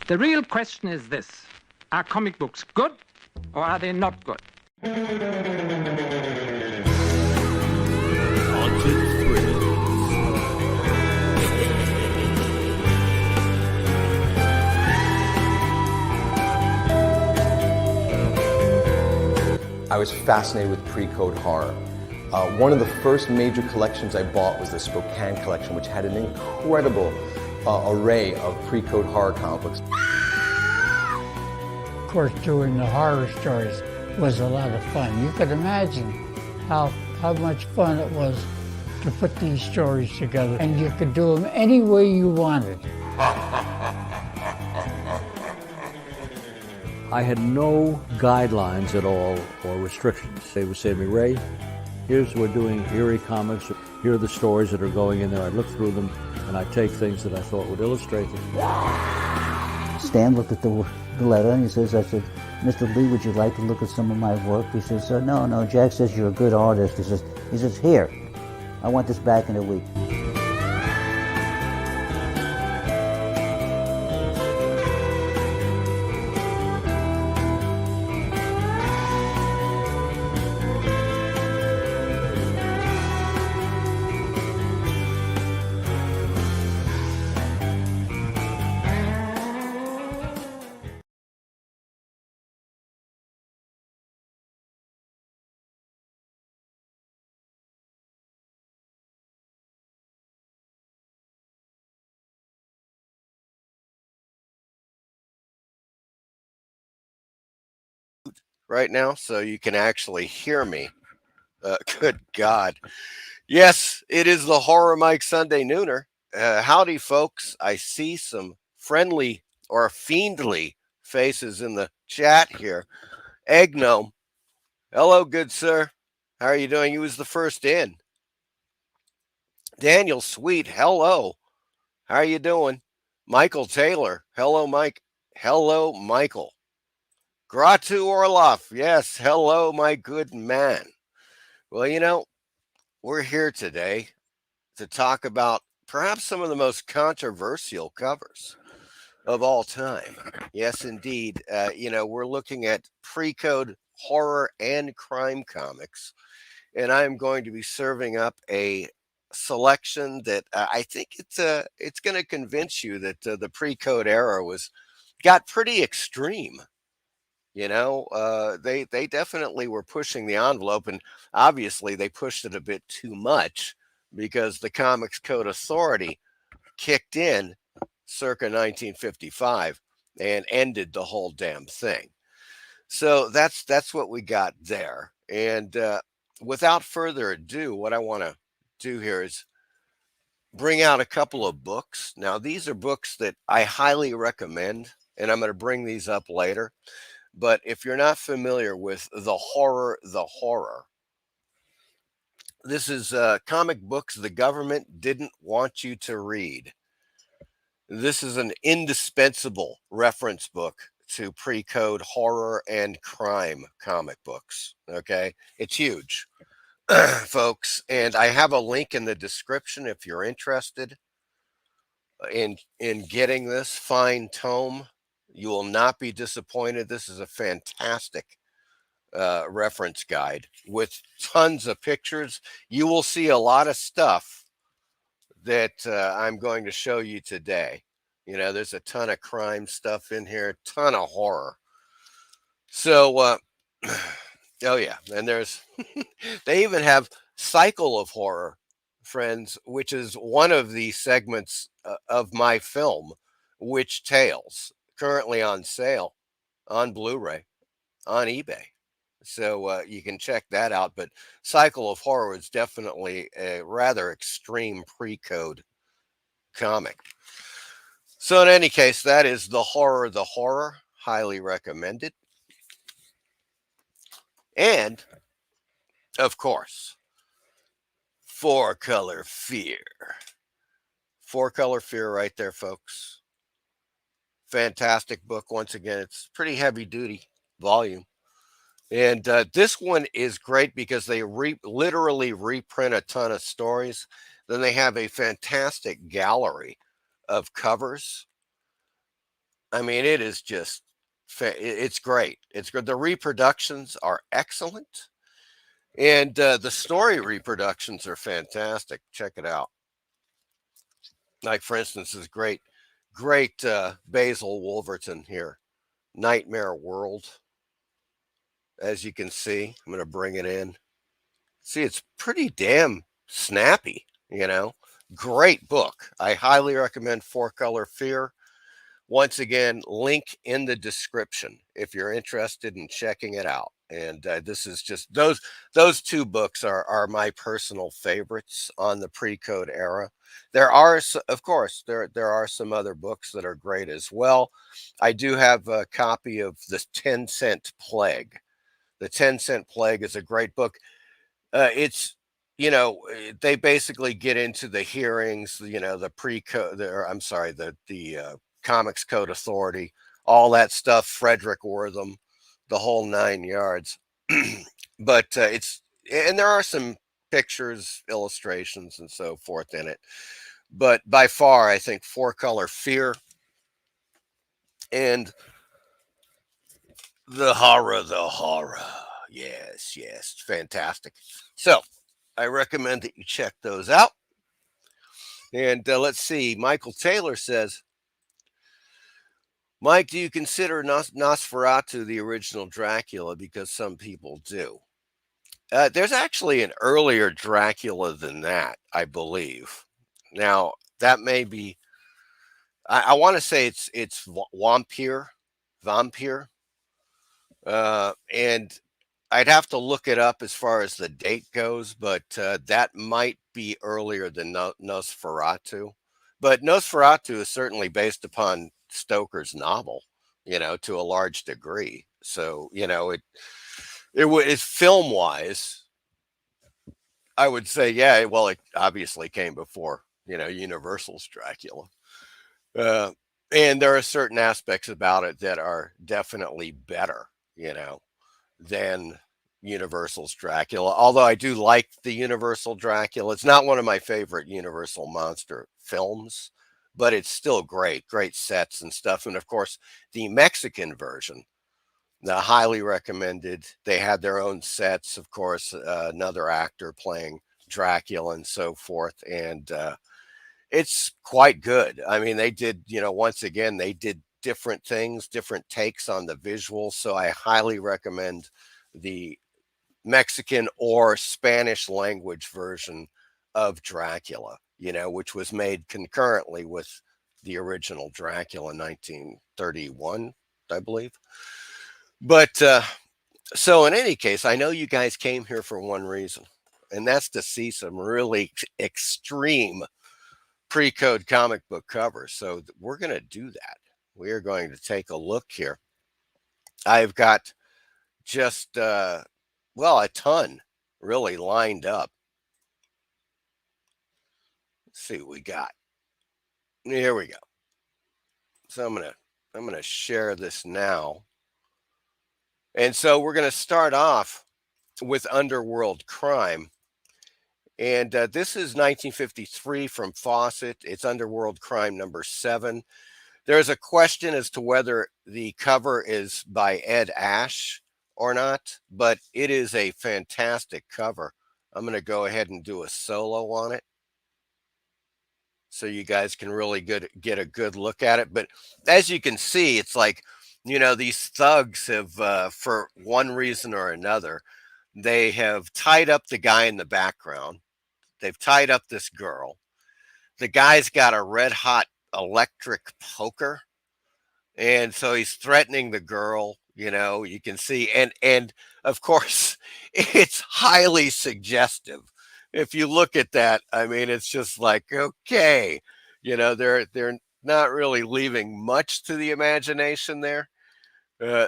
The real question is this: are comic books good or are they not good? I was fascinated with pre-code horror. One of the first major collections I bought was the Spokane collection, which had an incredible array of pre-code horror comic books. Of course, doing the horror stories was a lot of fun. You could imagine how much fun it was to put these stories together, and you could do them any way you wanted. I had no guidelines at all or restrictions. They would say to me, Ray, we're doing eerie comics. Here are the stories that are going in there. I'd look through them and I'd take things that I thought would illustrate them. Stan looked at the letter and he says, I said, Mr. Lee, would you like to look at some of my work? He says, no, Jack says you're a good artist. He says, here, I want this back in a week. Right now, so you can actually hear me. Good God. Yes, it is the Horror Mike Sunday Nooner. Howdy, folks. I see some friendly or fiendly faces in the chat here. Egg Gnome. Hello, good sir. How are you doing? He was the first in. Daniel Sweet. Hello. How are you doing? Michael Taylor. Hello, Mike. Hello, Michael. Gratu Orloff. Yes. Hello, my good man. Well, we're here today to talk about perhaps some of the most controversial covers of all time. Yes, indeed. We're looking at pre-code horror and crime comics, and I'm going to be serving up a selection that I think it's going to convince you that the pre-code era got pretty extreme. They definitely were pushing the envelope, and obviously they pushed it a bit too much because the Comics Code Authority kicked in circa 1955 and ended the whole damn thing. So that's what we got there. And without further ado, what I want to do here is bring out a couple of books. Now, these are books that I highly recommend, and I'm going to bring these up later. But if you're not familiar with the horror, this is comic books the government didn't want you to read. This is an indispensable reference book to pre-code horror and crime comic books. Okay, it's huge, folks, and I have a link in the description if you're interested in getting this fine tome. You will not be disappointed. This is a fantastic reference guide with tons of pictures. You will see a lot of stuff that I'm going to show you today. There's a ton of crime stuff in here, a ton of horror. So, oh yeah, and there's, they even have Cycle of Horror, friends, which is one of the segments of my film, Witch Tales, currently on sale on Blu-ray on eBay. So you can check that out. But Cycle of Horror is definitely a rather extreme pre-code comic. So in any case, that is the horror, highly recommended. And of course, Four Color Fear. Four Color Fear right there, folks. Fantastic book. Once again, it's pretty heavy duty volume. And this one is great because they literally reprint a ton of stories. Then they have a fantastic gallery of covers I mean, it is just, it's great. It's good. The reproductions are excellent. And the story reproductions are fantastic. Check it out. Like, for instance, is great Basil Wolverton here. Nightmare World. As you can see, I'm going to bring it in. See, it's pretty damn snappy, you know. Great book. I highly recommend Four Color Fear. Once again, link in the description if you're interested in checking it out. And this is just those two books are my personal favorites on the pre-code era. There are, of course, there are some other books that are great as well. I do have a copy of the 10-Cent Plague. The 10-Cent Plague is a great book. It's, they basically get into the hearings, the pre-code, or I'm sorry, the Comics Code Authority, all that stuff, Frederick Wortham, the whole 9 yards. But and there are some pictures, illustrations, and so forth in it. But by far, I think Four Color Fear and the horror. Yes, fantastic. So I recommend that you check those out. And let's see, Michael Taylor says, Mike, do you consider Nosferatu the original Dracula? Because some people do. There's actually an earlier Dracula than that, I believe. Now, that may be, I want to say it's vampire. And I'd have to look it up as far as the date goes, but that might be earlier than Nosferatu. But Nosferatu is certainly based upon Stoker's novel, to a large degree. So, it's film wise, I would say, yeah, well, it obviously came before, Universal's Dracula. And there are certain aspects about it that are definitely better, than Universal's Dracula. Although I do like the Universal Dracula. It's not one of my favorite Universal monster films, but it's still great sets and stuff. And of course, the Mexican version, the highly recommended. They had their own sets, of course, another actor playing Dracula and so forth. And it's quite good. I mean, they did, once again, they did different things, different takes on the visuals. So I highly recommend the Mexican or Spanish language version of Dracula, which was made concurrently with the original Dracula in 1931, I believe. But so in any case, I know you guys came here for one reason, and that's to see some really extreme pre-code comic book covers. So we're going to do that. We are going to take a look here. I've got just, a ton really lined up. Let's see what we got. Here we go. So I'm going to share this now. And so we're going to start off with Underworld Crime. And this is 1953 from Fawcett. It's Underworld Crime number 7. There's a question as to whether the cover is by Ed Ash or not, but it is a fantastic cover. I'm going to go ahead and do a solo on it so you guys can really get a good look at it. But as you can see, it's like, these thugs have, for one reason or another, they have tied up the guy in the background. They've tied up this girl. The guy's got a red hot electric poker. And so he's threatening the girl, you can see. And of course, it's highly suggestive. If you look at that, I mean, it's just like, okay, they're not really leaving much to the imagination there.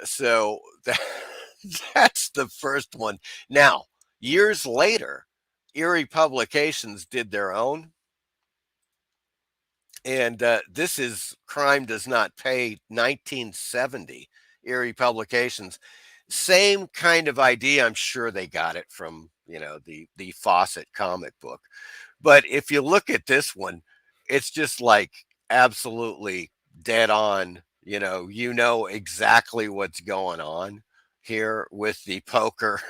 So that's the first one. Now, years later, Eerie Publications did their own. And this is Crime Does Not Pay, 1970, Eerie Publications. Same kind of idea. I'm sure they got it from, the Fawcett comic book. But if you look at this one, it's just like absolutely dead on, you know exactly what's going on here with the poker.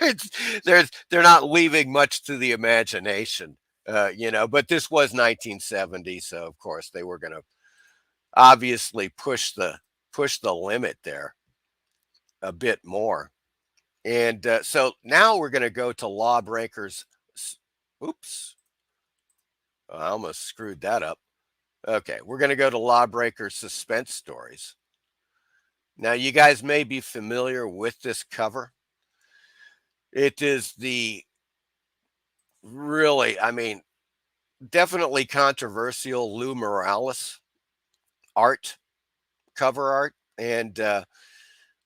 it's they're not leaving much to the imagination, but this was 1970, so of course they were going to obviously push the limit there a bit more. And so now we're going to go to Lawbreakers. Oops, I almost screwed that up. Okay, we're going to go to Lawbreakers suspense stories. Now, you guys may be familiar with this cover. It is the really, definitely controversial Lou Morales art, cover art. And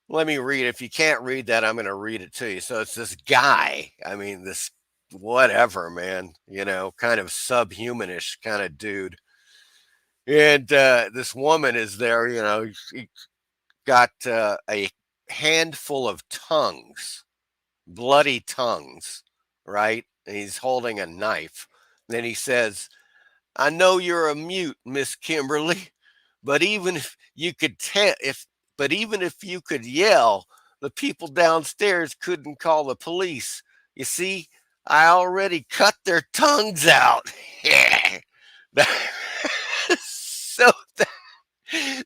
let me read. If you can't read that, I'm going to read it to you. So it's this guy, this whatever, man, kind of subhumanish kind of dude. And this woman is there, she got a handful of tongues, bloody tongues, right? And he's holding a knife. And then he says, I know you're a mute, Miss Kimberly, but even if you could even if you could yell, the people downstairs couldn't call the police. You see, I already cut their tongues out. so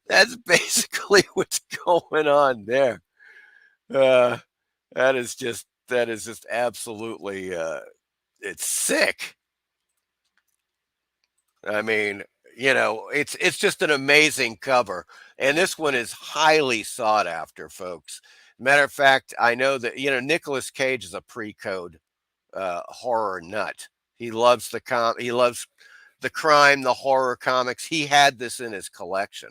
that's basically what's going on there. That is just absolutely it's sick. It's just an amazing cover. And this one is highly sought after, folks. Matter of fact, I know that, Nicolas Cage is a pre-code horror nut. He loves he loves the crime, the horror comics. He had this in his collection.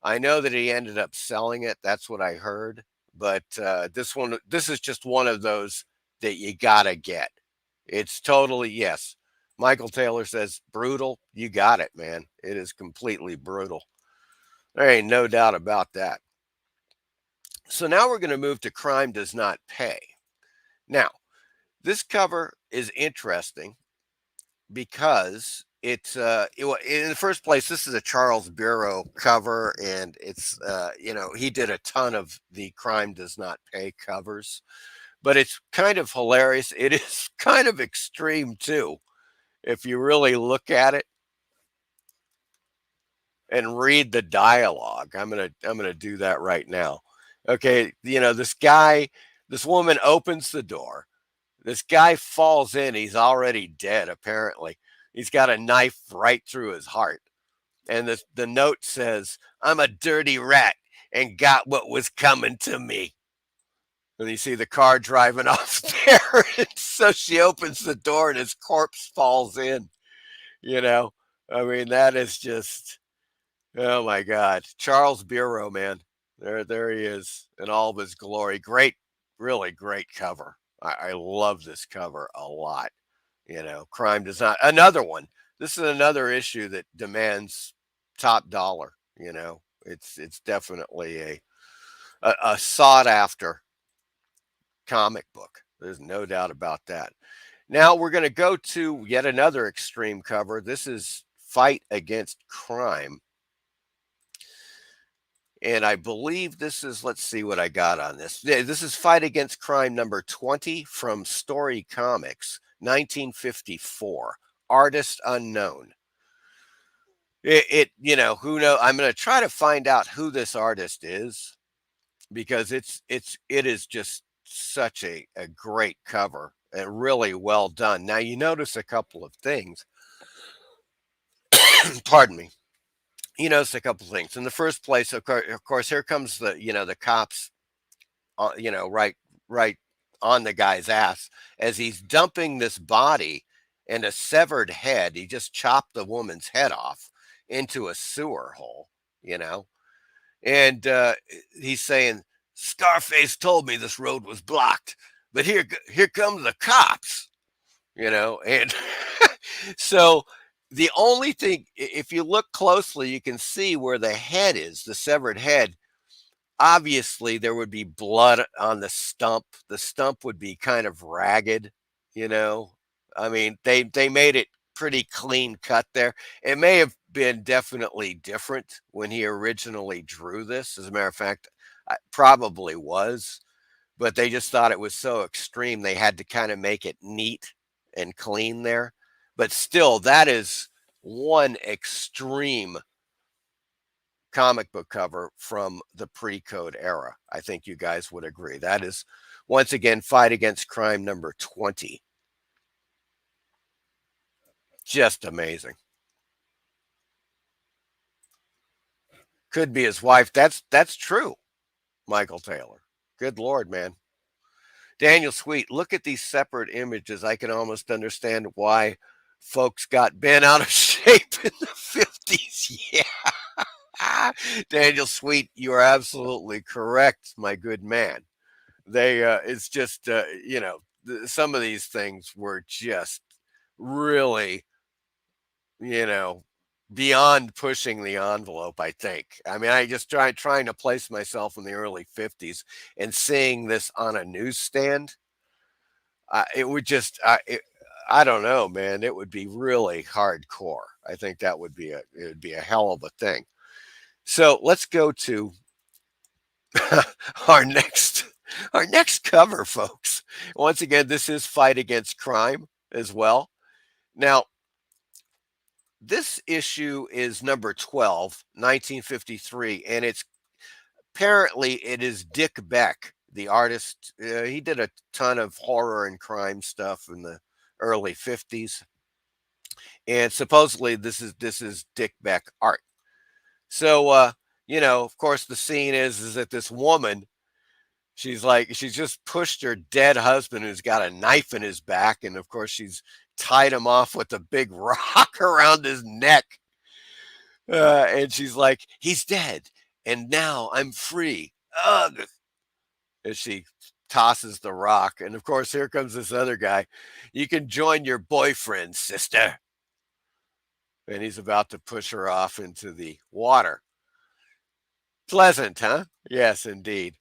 I know that he ended up selling it. That's what I heard. But this is just one of those that you gotta get. It's totally, yes. Michael Taylor says, brutal. You got it, man. It is completely brutal. There ain't no doubt about that. So now we're going to move to Crime Does Not Pay. Now, this cover is interesting because in the first place, this is a Charles Bureau cover, and it's, he did a ton of the Crime Does Not Pay covers, but it's kind of hilarious. It is kind of extreme too, if you really look at it and read the dialogue. I'm gonna do that right now. Okay, this woman opens the door. This guy falls in. He's already dead, apparently. He's got a knife right through his heart. And the note says, I'm a dirty rat and got what was coming to me. And you see the car driving off there. And so she opens the door and his corpse falls in. That is just, oh my God. Charles Bureau, man. There he is in all of his glory. Great, really great cover. I love this cover a lot. Crime Does Not. Another one. This is another issue that demands top dollar. It's definitely a sought after comic book. There's no doubt about that. Now we're going to go to yet another extreme cover. This is Fight Against Crime. And I believe this is, let's see what I got on this. This is Fight Against Crime number 20 from Story Comics, 1954. Artist unknown. Who knows? I'm going to try to find out who this artist is, because it is just such a great cover and really well done. Now you notice a couple of things. Pardon me. You notice a couple of things. In the first place, of course, here comes the cops, right on the guy's ass as he's dumping this body and a severed head. He just chopped the woman's head off into a sewer hole, and he's saying, Scarface told me this road was blocked, but here come the cops, and so the only thing, if you look closely, you can see where the head is, the severed head. Obviously, there would be blood on the stump. The stump would be kind of ragged, They made it pretty clean cut there. It may have been definitely different when he originally drew this. As a matter of fact, probably was, but they just thought it was so extreme they had to kind of make it neat and clean there. But still, that is one extreme comic book cover from the pre-code era. I think you guys would agree. That is, once again, Fight Against Crime number 20. Just amazing. Could be his wife. That's true, Michael Taylor. Good Lord, man. Daniel Sweet, look at these separate images. I can almost understand why folks got bent out of shape in the 50s. Yeah. Daniel Sweet, you are absolutely correct, my good man. It's just, some of these things were just really, you know, beyond pushing the envelope, I think. I mean, I just trying to place myself in the early 50s and seeing this on a newsstand. It would just, I don't know, man. It would be really hardcore. I think it would be a hell of a thing. So let's go to our next cover, folks. Once again, this is Fight Against Crime as well. Now, this issue is number 12, 1953, and it is Dick Beck, the artist. He did a ton of horror and crime stuff in the early 50s, and supposedly this is Dick Beck art. So of course the scene is that this woman, she's just pushed her dead husband who's got a knife in his back, and of course she's tied him off with a big rock around his neck. And she's like, he's dead, and now I'm free. Ugh. As she tosses the rock. And of course, here comes this other guy. You can join your boyfriend, sister. And he's about to push her off into the water. Pleasant, huh? Yes, indeed.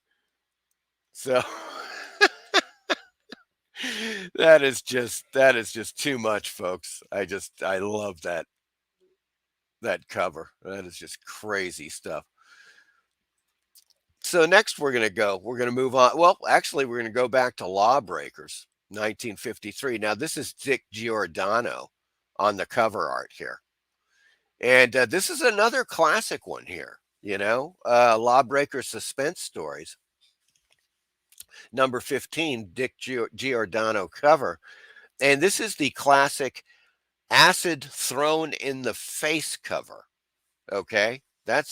So that is just too much, folks. I love that cover. That is just crazy stuff. So next we're going to move on. Well, actually, we're going to go back to Lawbreakers, 1953. Now, this is Dick Giordano on the cover art here. And this is another classic one here, Lawbreaker Suspense Stories. Number 15, Dick Giordano cover. And this is the classic acid thrown in the face cover. Okay? That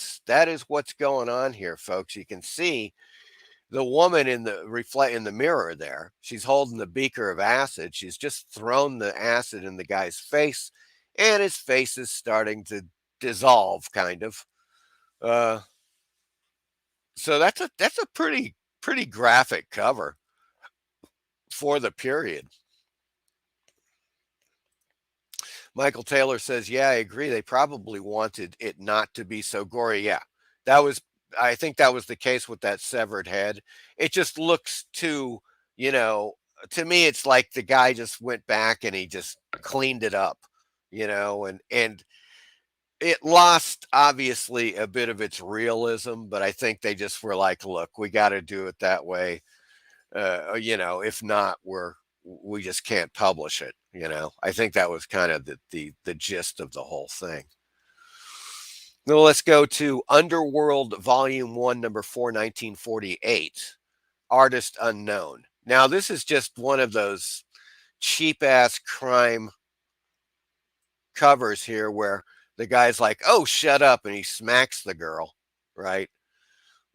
is what's going on here, folks. You can see the woman in the mirror there. She's holding the beaker of acid. She's just thrown the acid in the guy's face, and his face is starting to dissolve, kind of. So that's a pretty graphic cover for the period. Michael Taylor says, yeah, I agree. They probably wanted it not to be so gory. Yeah, I think that was the case with that severed head. It just looks too, to me, it's like the guy just went back and he just cleaned it up, and it lost obviously a bit of its realism, but I think they just were like, look, we got to do it that way. If not, we just can't publish it. I think that was kind of the gist of the whole thing. Now let's go to Underworld Volume 1, number 4, 1948. Artist Unknown. Now this is just one of those cheap-ass crime covers here where the guy's like, oh, shut up, and he smacks the girl, right?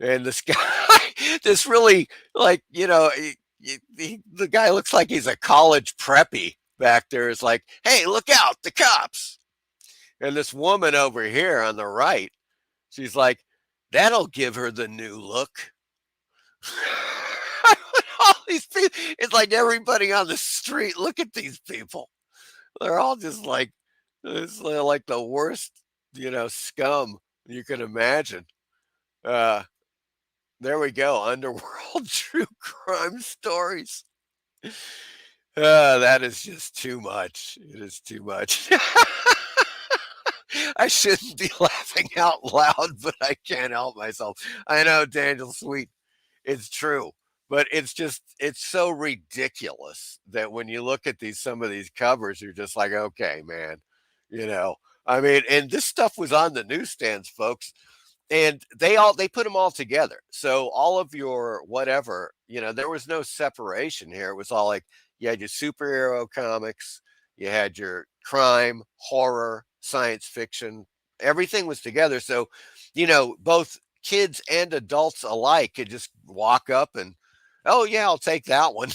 And this guy, this really, the guy looks like he's a college preppy back there. Is like, hey, look out, the cops. And this woman over here on the right, she's like, that'll give her the new look. All these people, it's like everybody on the street, look at these people. They're all just like, it's like the worst, scum you can imagine. There we go. Underworld True Crime Stories. That is just too much. It is too much. I shouldn't be laughing out loud, but I can't help myself. I know, Daniel Sweet, it's true, but it's so ridiculous that when you look at some of these covers, you're just like, okay, man, you know. I mean, and this stuff was on the newsstands, folks, and they put them all together. So all of your whatever, there was no separation here. It was all like you had your superhero comics, you had your crime, horror, science fiction, everything was together. So, both kids and adults alike could just walk up and, oh yeah, I'll take that one.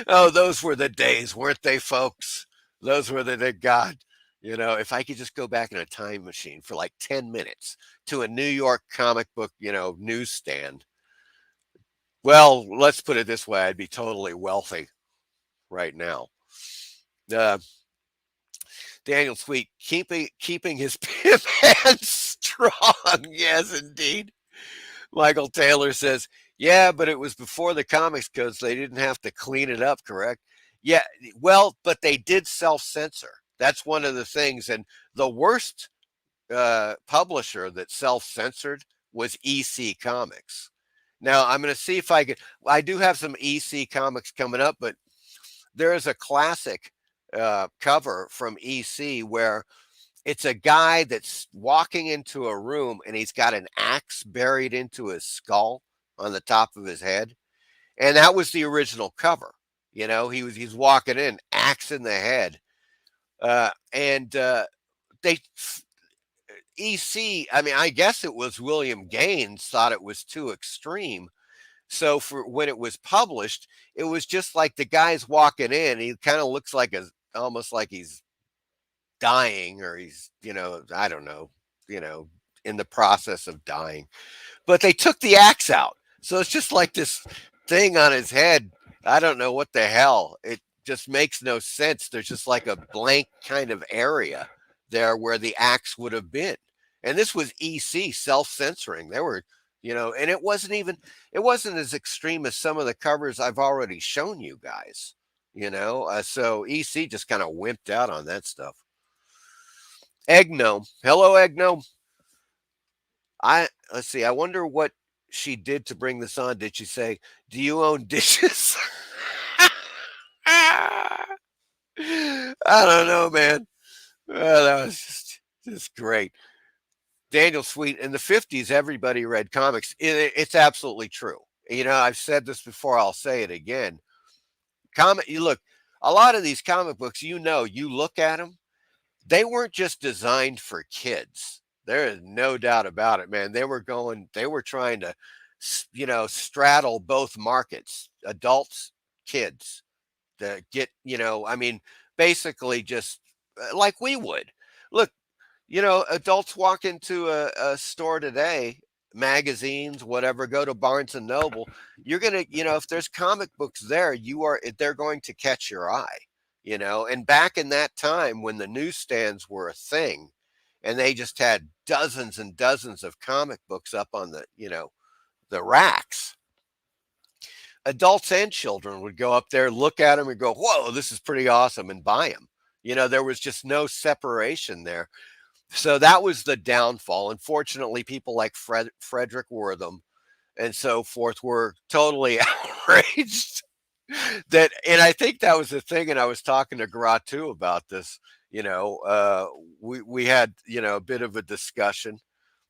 Oh, those were the days, weren't they, folks? Those were the God. If I could just go back in a time machine for like 10 minutes to a New York comic book, newsstand. Well, let's put it this way, I'd be totally wealthy right now. Uh, Daniel Sweet, keeping his pimp hand strong. Yes, indeed. Michael Taylor says, yeah, but it was before the comics codes. They didn't have to clean it up, correct? Yeah, well, but they did self-censor. That's one of the things. And the worst publisher that self-censored was EC Comics. Now, I'm going to see if I do have some EC Comics coming up, but there is a classic cover from EC where it's a guy that's walking into a room and he's got an axe buried into his skull on the top of his head. And that was the original cover. He's walking in, axe in the head. And they EC, I mean, I guess it was William Gaines thought it was too extreme. So for when it was published, it was just like the guy's walking in. He kind of looks like almost like he's dying, or he's, I don't know, in the process of dying. But they took the axe out. So it's just like this thing on his head. I don't know what the hell. It just makes no sense. There's just like a blank kind of area there where the axe would have been. And this was EC self-censoring. They were, and it wasn't as extreme as some of the covers I've already shown you guys, so EC just kind of wimped out on that stuff. Egg Gnome. Hello, Egg Gnome. Let's see. I wonder what she did to bring this on. Did she say, do you own dishes? I don't know, man. That was just great. Daniel Sweet, in the 50s, everybody read comics. It's absolutely true. I've said this before. I'll say it again. You look, a lot of these comic books, you look at them, they weren't just designed for kids. There is no doubt about it, man. They were trying to, straddle both markets, adults, kids, to get, basically just like we would. Look, adults walk into a store today, magazines, whatever, go to Barnes and Noble. You're going to, if there's comic books there, they're going to catch your eye. And back in that time when the newsstands were a thing and they just had dozens and dozens of comic books up on the racks, adults and children would go up there, look at them and go, whoa, this is pretty awesome, and buy them. There was just no separation there. So that was the downfall. Unfortunately, people like Frederick Wortham and so forth were totally outraged. And I think that was the thing. And I was talking to Gratu about this. We had a bit of a discussion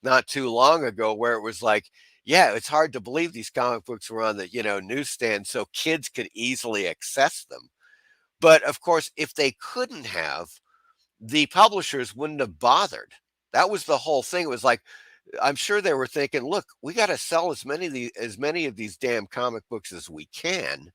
not too long ago where it was like, yeah, it's hard to believe these comic books were on the newsstand so kids could easily access them. But of course, if they couldn't have, the publishers wouldn't have bothered. That was the whole thing. It was like, I'm sure they were thinking, look, we got to sell as many of these damn comic books as we can.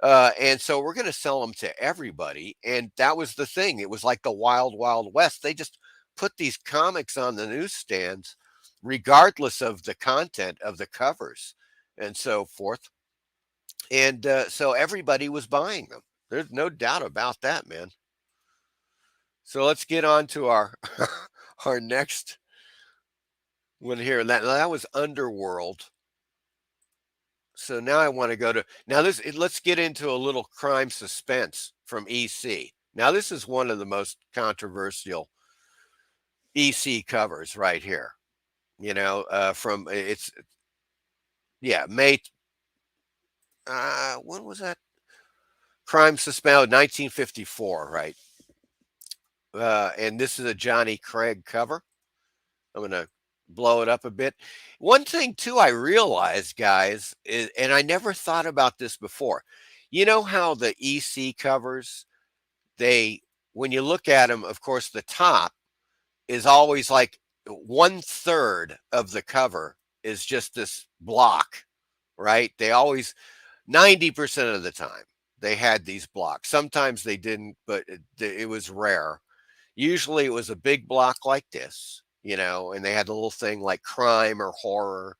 And so we're going to sell them to everybody. And that was the thing. It was like the wild, wild west. They just put these comics on the newsstands, regardless of the content of the covers and so forth. And so everybody was buying them. There's no doubt about that, man. So let's get on to our our next one here. That was Underworld. So now I want to go to now this. Let's get into a little crime suspense from EC. Now this is one of the most controversial EC covers right here. From it's yeah May. When was that? Crime suspense 1954, right? And this is a Johnny Craig cover. I'm gonna blow it up a bit. One thing too, I realized, guys, is, and I never thought about this before. You know how the EC covers, they, when you look at them, of course, the top is always like 1/3 of the cover is just this block, right? They always 90% of the time they had these blocks. Sometimes they didn't, but it was rare. Usually it was a big block like this, and they had a little thing like crime or horror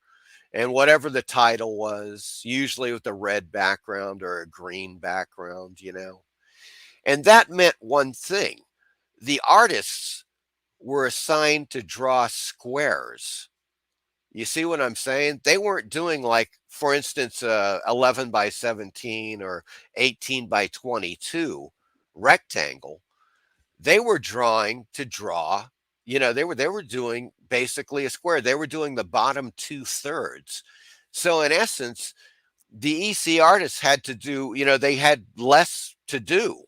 and whatever the title was, usually with a red background or a green background. And that meant one thing. The artists were assigned to draw squares. You see what I'm saying? They weren't doing, like, for instance, 11 by 17 or 18 by 22 rectangle. They were drawing to draw, they were doing basically a square. They were doing the bottom 2/3. So in essence, the EC artists had to do, they had less to do.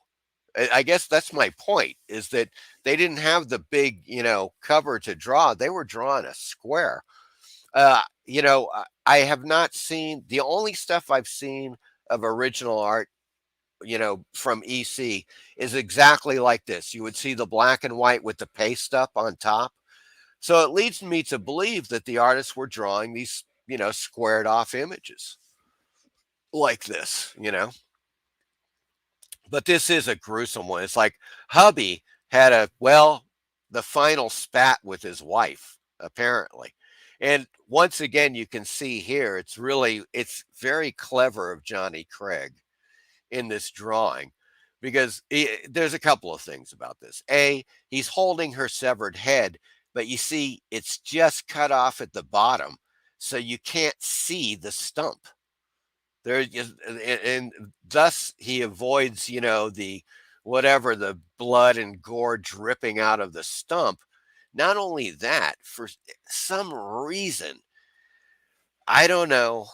I guess that's my point, is that they didn't have the big, cover to draw. They were drawing a square. I have not seen, the only stuff I've seen of original art, from EC is exactly like this. You would see the black and white with the paste up on top. So it leads me to believe that the artists were drawing these, squared off images like this. But this is a gruesome one. It's like hubby had the final spat with his wife, apparently. And once again, you can see here, it's very clever of Johnny Craig in this drawing, because there's a couple of things about this. He's holding her severed head, but you see it's just cut off at the bottom, so you can't see the stump. And thus he avoids, the whatever, the blood and gore dripping out of the stump. Not only that, for some reason, I don't know,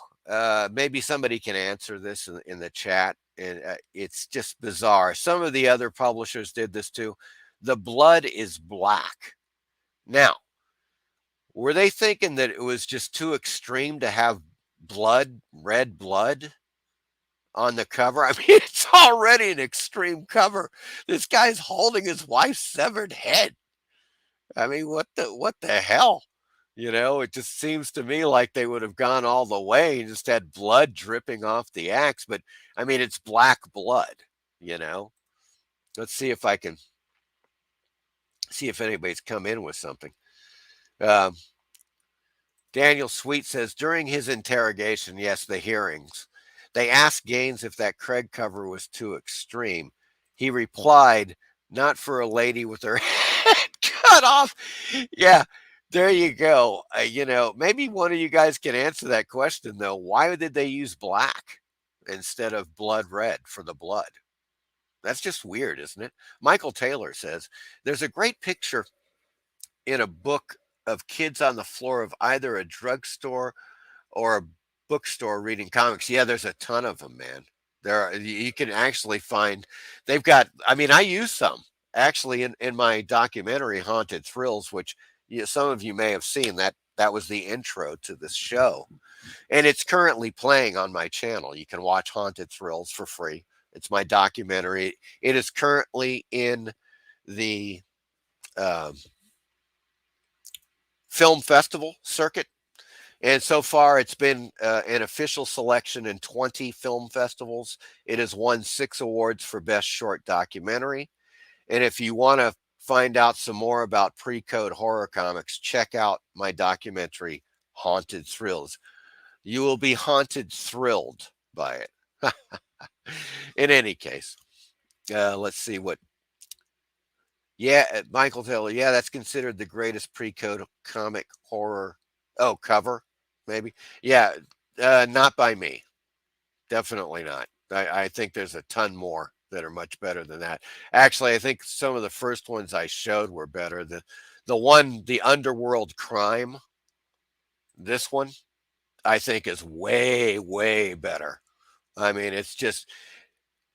maybe somebody can answer this in the chat. And it's just bizarre. Some of the other publishers did this too. The blood is black. Now, were they thinking that it was just too extreme to have red blood on the cover? I mean, it's already an extreme cover. This guy's holding his wife's severed head. I mean, what the hell? It just seems to me like they would have gone all the way and just had blood dripping off the axe. But I mean, it's black blood. Let's see if I can see if anybody's come in with something. Daniel Sweet says, during his interrogation, yes, the hearings, they asked Gaines if that Craig cover was too extreme. He replied, not for a lady with her head cut off. Yeah. There you go. Maybe one of you guys can answer that question, though. Why did they use black instead of blood red for the blood? That's just weird, isn't it? Michael Taylor says, there's a great picture in a book of kids on the floor of either a drugstore or a bookstore reading comics. Yeah, there's a ton of them, man. You can actually find, they've got, I mean, I use some actually in my documentary, Haunted Thrills, which some of you may have seen. That was the intro to this show, and it's currently playing on my channel. You can watch Haunted Thrills for free. It's my documentary. It is currently in the film festival circuit, and so far it's been an official selection in 20 film festivals. It has won 6 awards for Best Short Documentary. And if you want to find out some more about pre-code horror comics, check out my documentary, Haunted Thrills. You will be haunted thrilled by it. In any case, let's see what. Yeah, Michael Taylor. Yeah, that's considered the greatest pre-code comic horror. Oh, cover, maybe. Yeah, Not by me. Definitely not. I think there's a ton more that are much better than that. Actually, I think some of the first ones I showed were better. The Underworld Crime, this one, I think is way, way better. I mean, it's just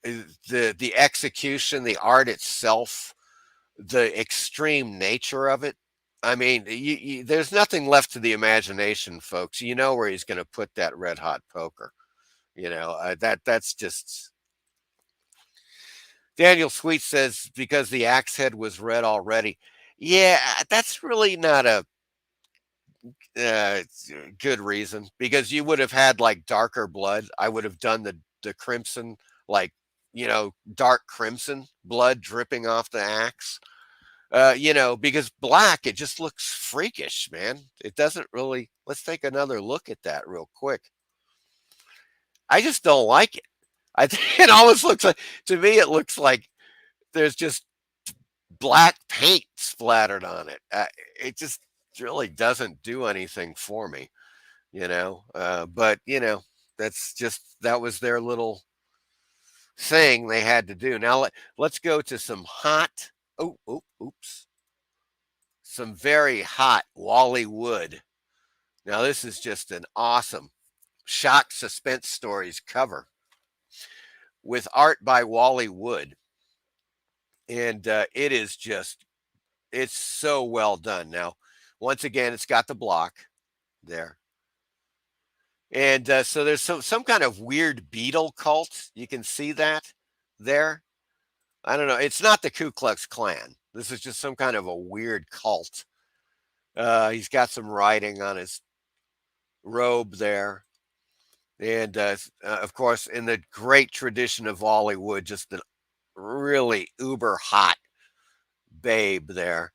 the execution, the art itself, the extreme nature of it. I mean, there's nothing left to the imagination, folks. You know where he's going to put that red hot poker. That's just. Daniel Sweet says because the axe head was red already. Yeah, that's really not a uh, good reason because you would have had like darker blood. I would have done the crimson, like dark crimson blood dripping off the axe. Because black, it just looks freakish, man. It doesn't really. Let's take another look at that real quick. I just don't like it. I think it almost looks like, to me, it looks like there's just black paint splattered on it. It just really doesn't do anything for me, But that was their little thing they had to do. Now let's go to some hot. Oops. Some very hot Wally Wood. Now this is just an awesome shock suspense stories cover with art by Wally Wood. And it's so well done. Now, once again, it's got the block there. And so there's some kind of weird beetle cult. You can see that there. I don't know. It's not the Ku Klux Klan. This is just some kind of a weird cult. He's got some writing on his robe there. And of course, in the great tradition of Wally Wood, just an really uber hot babe there,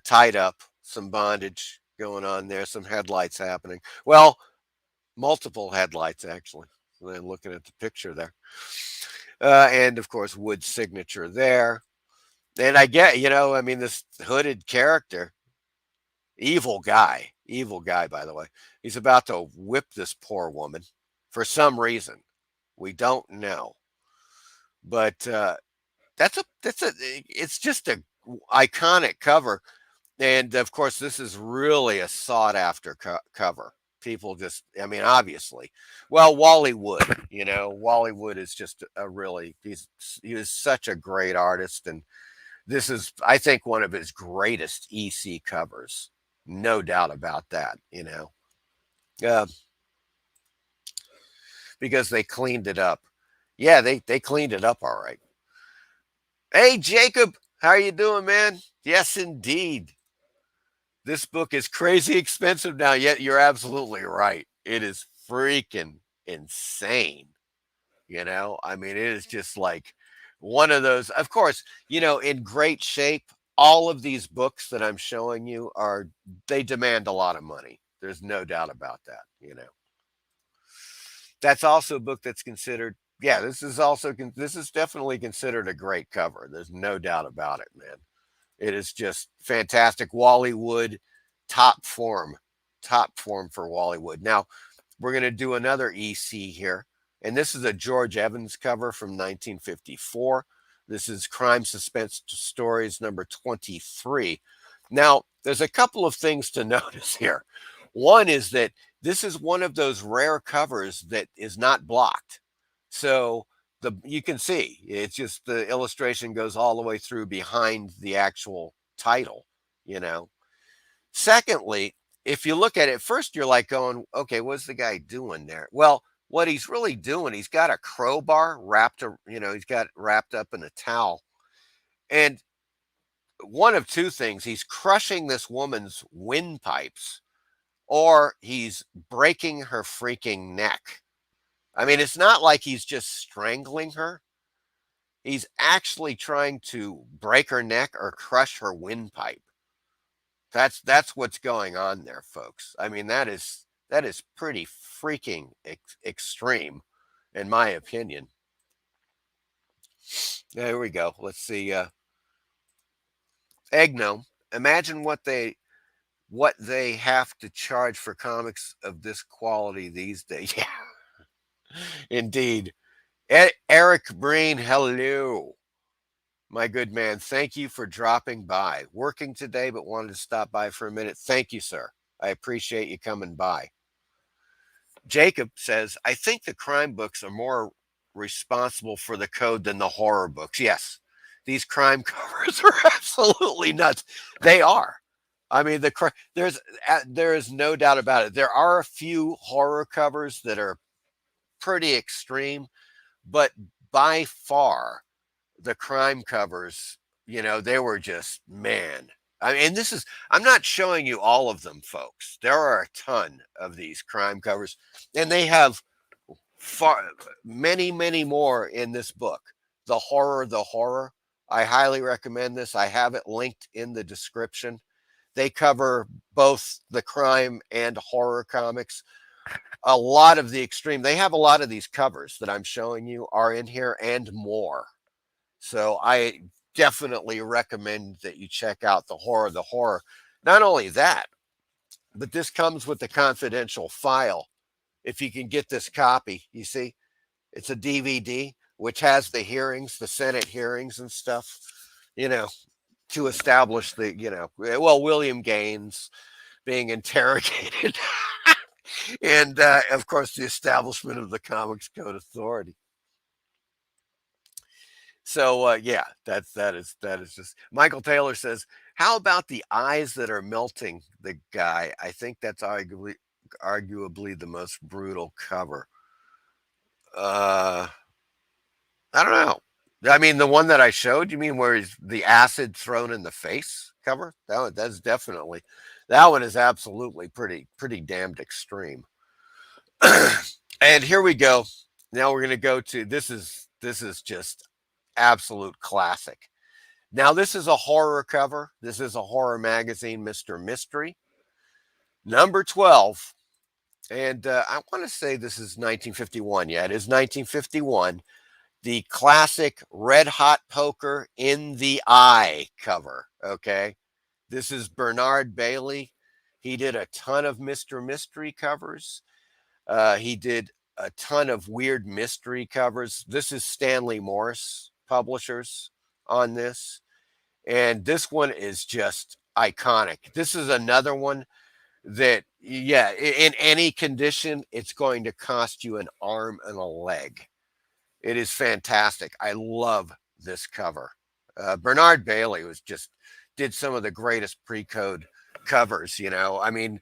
tied up, some bondage going on there, some headlights happening. Well, multiple headlights actually. Then looking at the picture there, and of course Wood's signature there. And I get, this hooded character, evil guy, by the way. He's about to whip this poor woman for some reason. We don't know, but it's just a iconic cover. And of course, this is really a sought after cover. People just, obviously. Well, Wally Wood, Wally Wood is just he was such a great artist. And this is, I think, one of his greatest EC covers. No doubt about that, because they cleaned it up. Yeah, they cleaned it up all right. Hey, Jacob, how are you doing, man? Yes, indeed. This book is crazy expensive now, yet you're absolutely right. It is freaking insane. It is just like one of those, of course, in great shape. All of these books that I'm showing you they demand a lot of money. There's no doubt about that, That's also a book that's considered, yeah, this is definitely considered a great cover. There's no doubt about it, man. It is just fantastic. Wally Wood, top form for Wally Wood. Now, we're going to do another EC here. And this is a George Evans cover from 1954. This is Crime Suspense Stories number 23. Now, there's a couple of things to notice here. One is that this is one of those rare covers that is not blocked. So you can see it's just the illustration goes all the way through behind the actual title, Secondly, if you look at it first, you're like going, okay, what's the guy doing there? Well, what he's really doing, he's got a crowbar he's got wrapped up in a towel. And one of two things, he's crushing this woman's windpipes or he's breaking her freaking neck. It's not like he's just strangling her. He's actually trying to break her neck or crush her windpipe. That's what's going on there, folks. That is pretty freaking extreme, in my opinion. There we go. Let's see. Egg Gnome. Imagine what they what they have to charge for comics of this quality these days. Yeah, indeed. Eric Breen, hello. My good man, thank you for dropping by. Working today, but wanted to stop by for a minute. Thank you, sir. I appreciate you coming by. Jacob says, I think the crime books are more responsible for the code than the horror books. Yes, these crime covers are absolutely nuts. They are. I mean, there is no doubt about it. There are a few horror covers that are pretty extreme, but by far the crime covers, they were just, man. I mean, I'm not showing you all of them, folks. There are a ton of these crime covers, and they have many, many more in this book. The Horror. I highly recommend this. I have it linked in the description. They cover both the crime and horror comics. A lot of the extreme, they have a lot of these covers that I'm showing you are in here and more. So I definitely recommend that you check out the Horror. Not only that, but this comes with the confidential file. If you can get this copy, you see, it's a DVD, which has the hearings, the Senate hearings and stuff, to establish William Gaines being interrogated. And of course, the establishment of the Comics Code Authority. So yeah, that is just. Michael Taylor says, how about the eyes that are melting the guy? I think that's arguably the most brutal cover. I don't know. I mean, the one that I showed, you mean where he's the acid thrown in the face cover? That's definitely, that one is absolutely pretty damned extreme. And here we go. Now we're going to go to, this is just absolute classic. Now this is a horror cover. This is a horror magazine, Mr. Mystery, number 12. And I want to say this is 1951. Yeah, it is 1951. The classic Red Hot Poker in the Eye cover. Okay. This is Bernard Bailey. He did a ton of Mr. Mystery covers. He did a ton of weird mystery covers. This is Stanley Morris Publishers on this. And this one is just iconic. This is another one that, yeah, in any condition, it's going to cost you an arm and a leg. It is fantastic. I love this cover. Bernard Bailey did some of the greatest pre-code covers, I mean,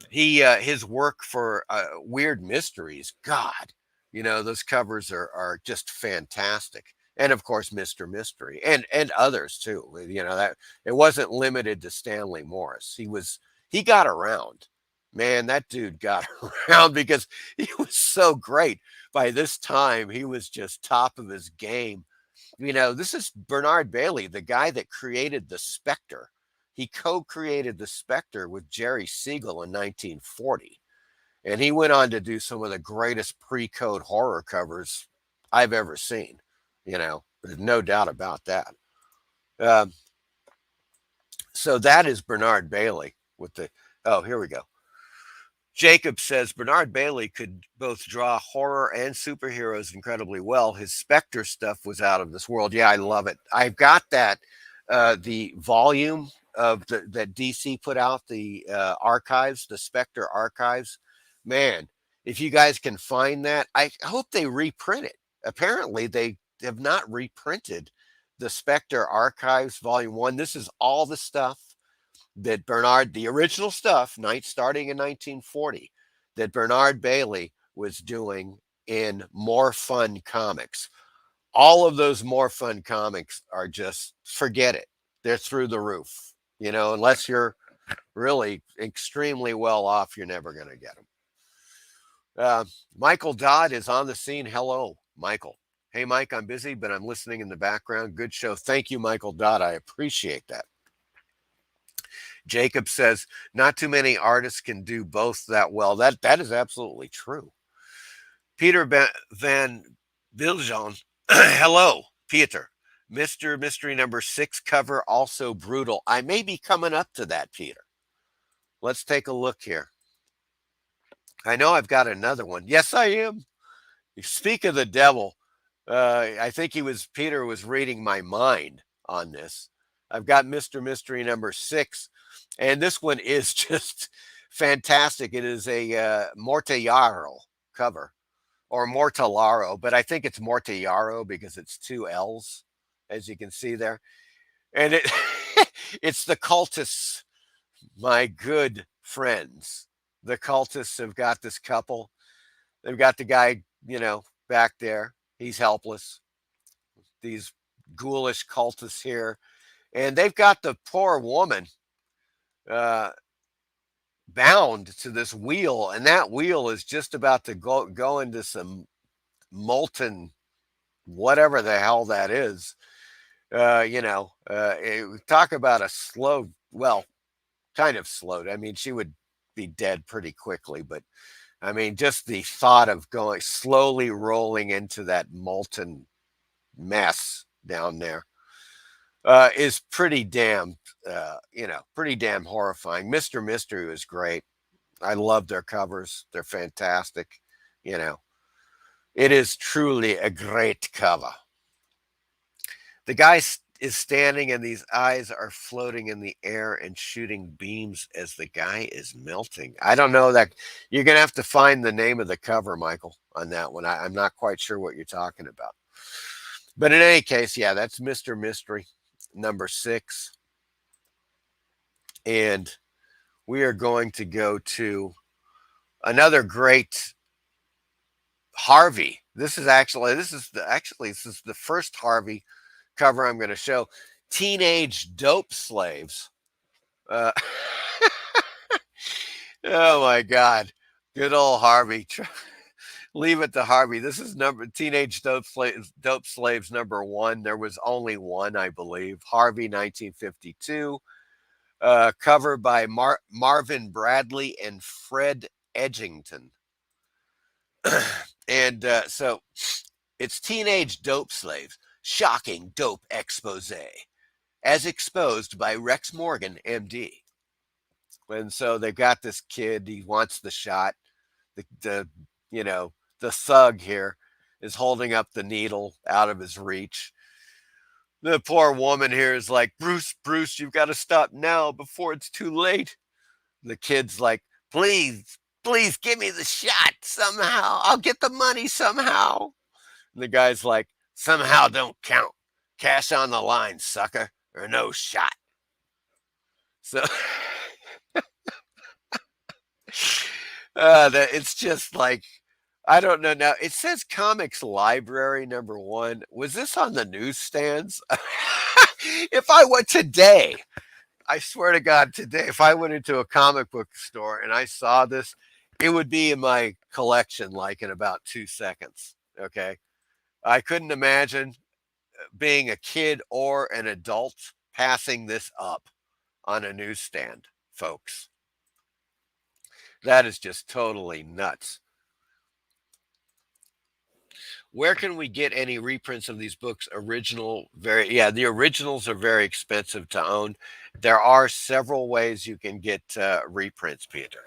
his work for Weird Mysteries, God, those covers are just fantastic. And of course, Mr. Mystery and others too. That it wasn't limited to Stanley Morris. He got around. Man, that dude got around because he was so great. By this time, he was just top of his game. This is Bernard Bailey, the guy that created the Spectre. He co-created the Spectre with Jerry Siegel in 1940. And he went on to do some of the greatest pre-code horror covers I've ever seen. There's no doubt about that. So that is Bernard Bailey with here we go. Jacob says Bernard Bailey could both draw horror and superheroes incredibly well. His Spectre stuff was out of this world. Yeah, I love it. I've got that, the volume of that DC put out, the archives, the Spectre archives. Man, if you guys can find that, I hope they reprint it. Apparently, they have not reprinted the Spectre Archives Volume 1. This is all the stuff that the original stuff, starting in 1940, that Bernard Bailey was doing in More Fun Comics. All of those More Fun Comics are just, forget it. They're through the roof. Unless you're really extremely well off, you're never going to get them. Michael Dodd is on the scene. Hello, Michael. Hey, Mike, I'm busy, but I'm listening in the background. Good show. Thank you, Michael Dodd. I appreciate that. Jacob says, not too many artists can do both that well. That is absolutely true. Peter Van Viljon. Hello, Peter. Mr. Mystery number 6 cover, also brutal. I may be coming up to that, Peter. let's take a look here. I know I've got another one. Yes, I am. You speak of the devil. I think Peter was reading my mind on this. I've got Mr. Mystery number 6, and this one is just fantastic. It is a Mortellaro cover, or Mortellaro, but I think it's Mortellaro because it's 2 L's, as you can see there. And it's the cultists, my good friends. The cultists have got this couple. They've got the guy, back there. He's helpless. These ghoulish cultists here. And they've got the poor woman bound to this wheel. And that wheel is just about to go into some molten whatever the hell that is. Talk about a slow, well, kind of slow. I mean, she would be dead pretty quickly, but I mean, just the thought of going slowly rolling into that molten mess down there is pretty damn, pretty damn horrifying. Mr. Mystery was great. I love their covers. They're fantastic. It is truly a great cover. The guy is standing and these eyes are floating in the air and shooting beams as the guy is melting. I don't know that. You're going to have to find the name of the cover, Michael, on that one. I'm not quite sure what you're talking about. But in any case, yeah, that's Mr. Mystery number 6. And we are going to go to another great Harvey. This is the first Harvey cover I'm going to show. Teenage Dope Slaves. Oh my God. Good old Harvey. Leave it to Harvey. This is Teenage Dope Slaves number 1. There was only one, I believe. Harvey, 1952. Cover by Marvin Bradley and Fred Edgington. And so it's Teenage Dope Slaves. Shocking dope expose, as exposed by Rex Morgan, MD. And so they've got this kid. He wants the shot. The thug here is holding up the needle out of his reach. The poor woman here is like, Bruce, you've got to stop now before it's too late. The kid's like, please give me the shot somehow. I'll get the money somehow. And the guy's like, somehow don't count. Cash on the line, sucker, or no shot. So it's just like, I don't know. Now, it says Comics Library number 1. Was this on the newsstands? If I went today, I swear to God, today, if I went into a comic book store and I saw this, it would be in my collection like in about 2 seconds. Okay. I couldn't imagine being a kid or an adult passing this up on a newsstand, folks. That is just totally nuts. Where can we get any reprints of these books? The originals are very expensive to own. There are several ways you can get reprints, Peter.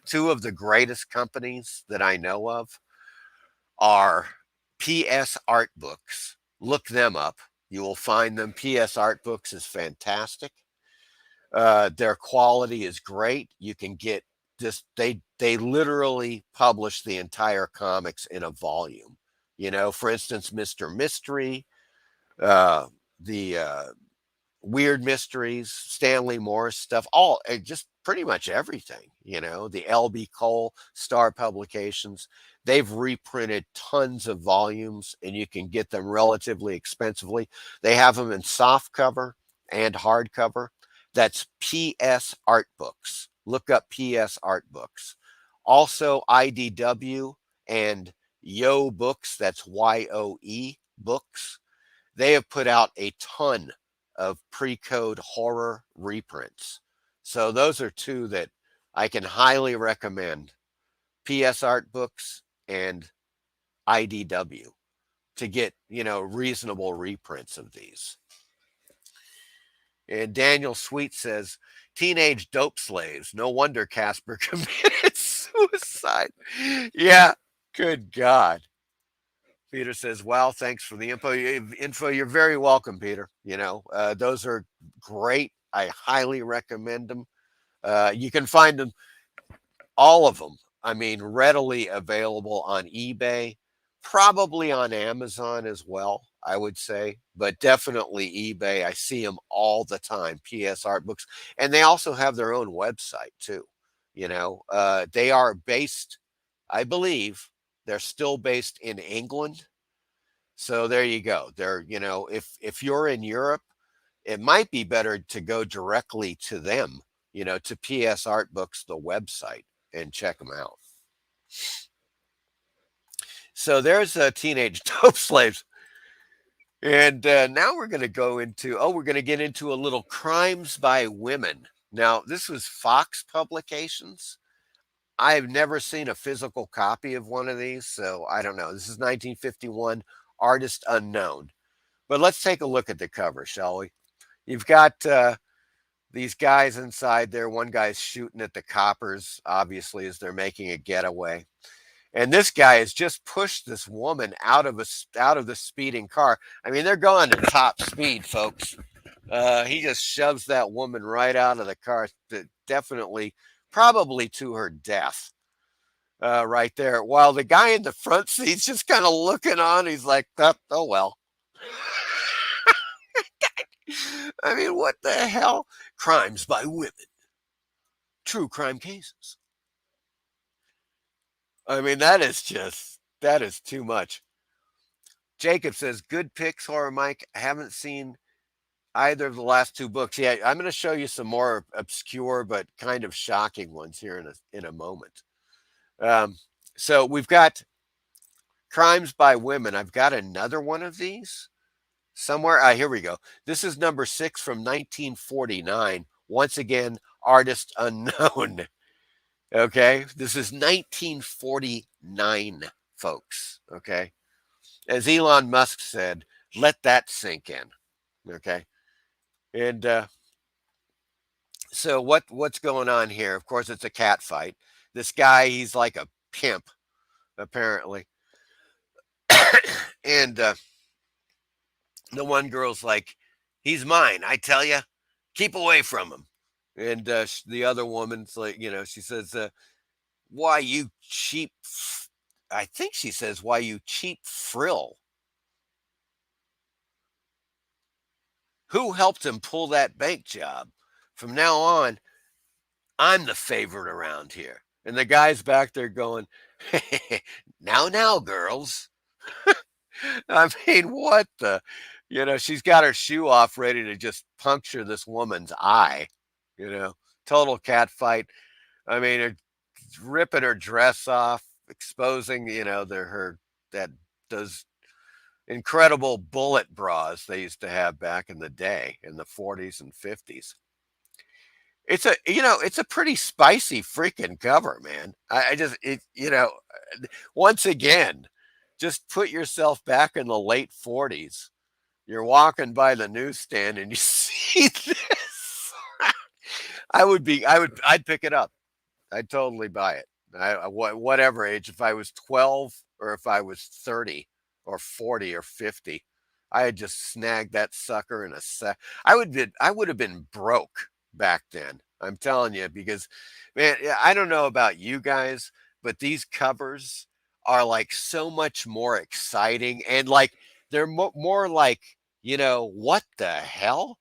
2 of the greatest companies that I know of are PS Art Books. Look them up. You will find them. PS Art Books is fantastic. Their quality is great. You can get this. They literally publish the entire comics in a volume. For instance, Mr. Mystery, the Weird Mysteries, Stanley Morris stuff, all just pretty much everything. The LB Cole Star Publications. They've reprinted tons of volumes, and you can get them relatively expensively. They have them in soft cover and hardcover. That's PS Art Books. Look up PS Art Books. Also, IDW and Yo Books, that's YOE Books. They have put out a ton of pre-code horror reprints. So those are 2 that I can highly recommend. PS Art Books and IDW to get, reasonable reprints of these. And Daniel Sweet says, Teenage dope slaves. No wonder Casper committed suicide. Yeah, good God. Peter says, "Wow, thanks for the info. You're very welcome, Peter. Those are great. I highly recommend them. You can find them, all of them. I mean, readily available on eBay, probably on Amazon as well, I would say, but definitely eBay. I see them all the time, PS Art Books. And they also have their own website, too. They are based, I believe, they're still based in England. So there you go. If you're in Europe, it might be better to go directly to them, to PS Art Books, the website, and check them out. So there's Teenage Dope Slaves. And now we're going to get into a little Crimes by Women. Now, this was Fox Publications. I've never seen a physical copy of one of these, so I don't know. This is 1951, artist unknown. But let's take a look at the cover, shall we? You've got these guys inside there. One guy's shooting at the coppers, obviously, as they're making a getaway. And this guy has just pushed this woman out of the speeding car. I mean, they're going to top speed, folks. He just shoves that woman right out of the car, definitely, probably to her death, right there. While the guy in the front seat's just kind of looking on. He's like, oh well. I mean, what the hell? Crimes by Women. True crime cases. I mean, that is too much. Jacob says, good picks, Horror Mike. I haven't seen either of the last two books. Yeah, I'm going to show you some more obscure but kind of shocking ones here in a moment. So we've got Crimes by Women. I've got another one of these somewhere. Here we go. This is number 6 from 1949. Once again, artist unknown. Okay, this is 1949, folks. Okay, as Elon Musk said, let that sink in. Okay, and so what's going on here? Of course, it's a cat fight. This guy, he's like a pimp, apparently, and the one girl's like, "He's mine, I tell you, keep away from him." And the other woman's like, she says, why you cheap, I think she says, why you cheap frill. Who helped him pull that bank job? From now on, I'm the favorite around here. And the guy's back there going, now, girls. I mean, what the, she's got her shoe off ready to just puncture this woman's eye. Total cat fight. I mean, ripping her dress off, exposing, those incredible bullet bras they used to have back in the day in the 40s and 50s. It's a pretty spicy freaking cover, man. Once again, just put yourself back in the late 40s. You're walking by the newsstand and you see this. I'd pick it up. I'd totally buy it. Whatever age, if I was 12 or if I was 30 or 40 or 50, I had just snagged that sucker in a sec. I would have been broke back then. I'm telling you, because, man, I don't know about you guys, but these covers are like so much more exciting and like they're more like, what the hell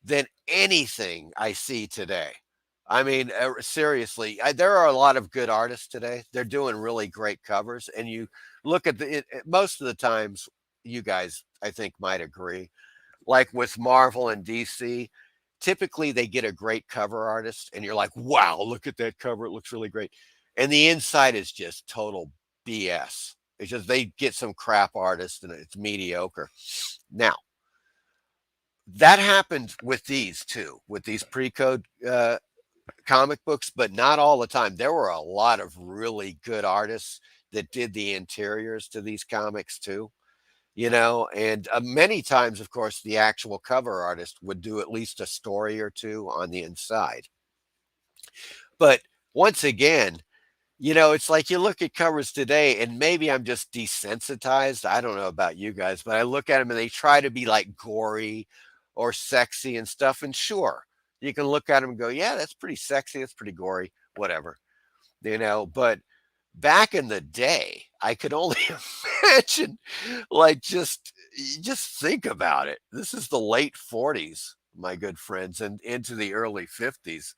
than anything I see today. I mean, seriously, there are a lot of good artists today. They're doing really great covers. And you look at most of the times, you guys, I think, might agree, like with Marvel and DC, typically they get a great cover artist and you're like, wow, look at that cover. It looks really great. And the inside is just total BS. It's just they get some crap artist and it's mediocre. Now, that happened with these too, with these pre-code comic books, but not all the time. There were a lot of really good artists that did the interiors to these comics too. and many times, of course, the actual cover artist would do at least a story or two on the inside. But once again, it's like you look at covers today, and maybe I'm just desensitized. I don't know about you guys, but I look at them and they try to be like gory or sexy and stuff. And sure, you can look at them and go, yeah, that's pretty sexy. That's pretty gory, whatever, But back in the day, I could only imagine, like, just think about it. This is the late 40s, my good friends, and into the early 50s.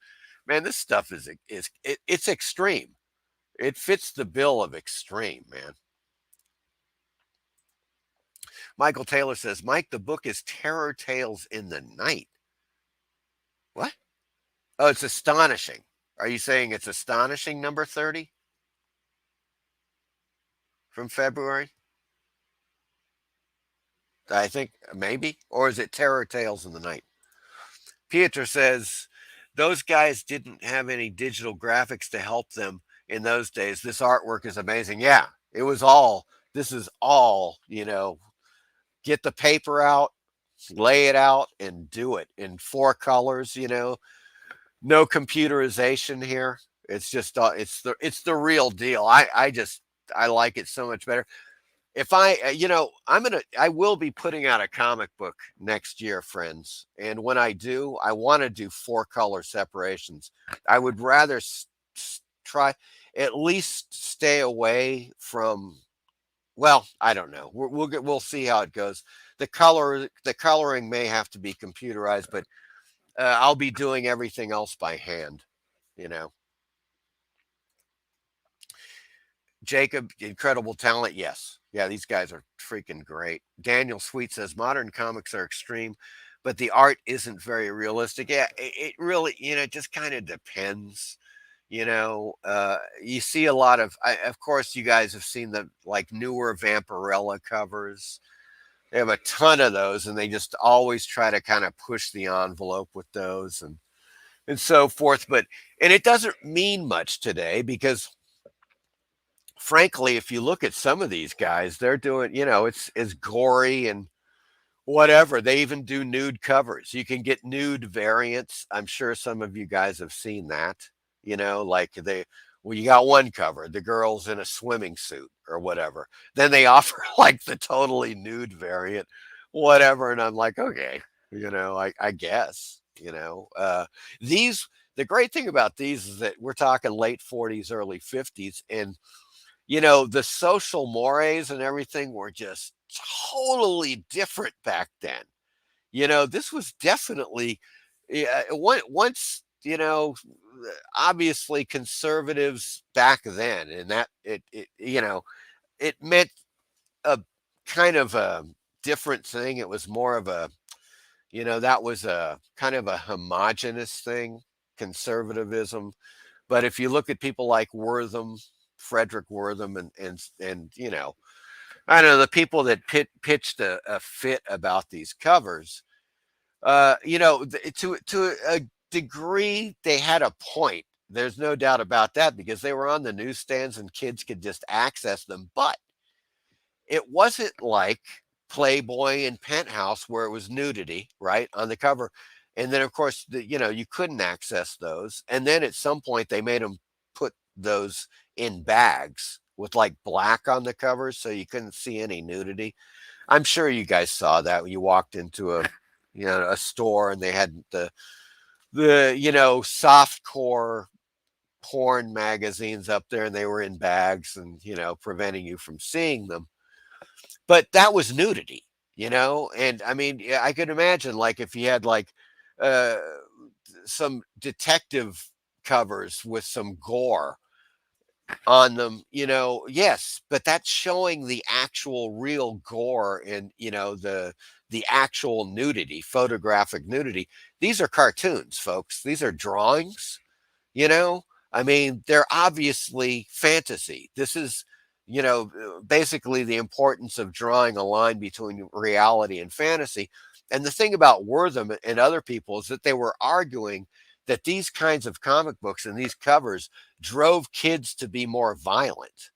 Man, this stuff it's extreme. It fits the bill of extreme, man. Michael Taylor says, Mike, the book is Terror Tales in the Night. What? Oh, it's astonishing. Are you saying it's astonishing number 30 from February? I think maybe. Or is it Terror Tales in the Night? Pieter says, those guys didn't have any digital graphics to help them in those days. This artwork is amazing. Yeah, this is all, get the paper out, lay it out, and do it in 4 colors, no computerization here. It's just, it's the real deal. I like it so much better. If I will be putting out a comic book next year, friends. And when I do, I want to do 4-color separations. I would rather try, at least stay away from, well, I don't know. We'll see how it goes. The coloring may have to be computerized, but I'll be doing everything else by hand, Jacob, incredible talent. Yes. Yeah, these guys are freaking great. Daniel Sweet says modern comics are extreme, but the art isn't very realistic. Yeah, it really, it just kind of depends. You see a lot of course, you guys have seen the like newer Vampirella covers. They have a ton of those, and they just always try to kind of push the envelope with those and so forth. And it doesn't mean much today because frankly, if you look at some of these guys, they're doing, it's gory and whatever. They even do nude covers. You can get nude variants. I'm sure some of you guys have seen that, like you got one cover, the girl's in a swimming suit or whatever. Then they offer like the totally nude variant, whatever. And I'm like, okay, I guess, the great thing about these is that we're talking late 40s, early 50s. And the social mores and everything were just totally different back then. This was definitely once, obviously conservatives back then, and that it meant a kind of a different thing. It was more of a, that was a kind of a homogenous thing, conservatism. But if you look at people like Wortham, Frederick Wortham, and I don't know, the people that pitched a fit about these covers, to a degree, they had a point. There's no doubt about that because they were on the newsstands and kids could just access them. But it wasn't like Playboy and Penthouse where it was nudity, right, on the cover. And then, of course, you couldn't access those. And then at some point, they made them put those in bags with like black on the covers so you couldn't see any nudity. I'm sure you guys saw that when you walked into a store and they had the softcore porn magazines up there and they were in bags and preventing you from seeing them. But that was nudity, and I mean, I could imagine like if you had like uh some detective covers with some gore on them, yes, but that's showing the actual real gore and the actual nudity, photographic nudity. These are cartoons, folks. These are drawings, you know I mean, they're obviously fantasy. This is basically the importance of drawing a line between reality and fantasy. And the thing about Wortham and other people is that they were arguing that these kinds of comic books and these covers drove kids to be more violent.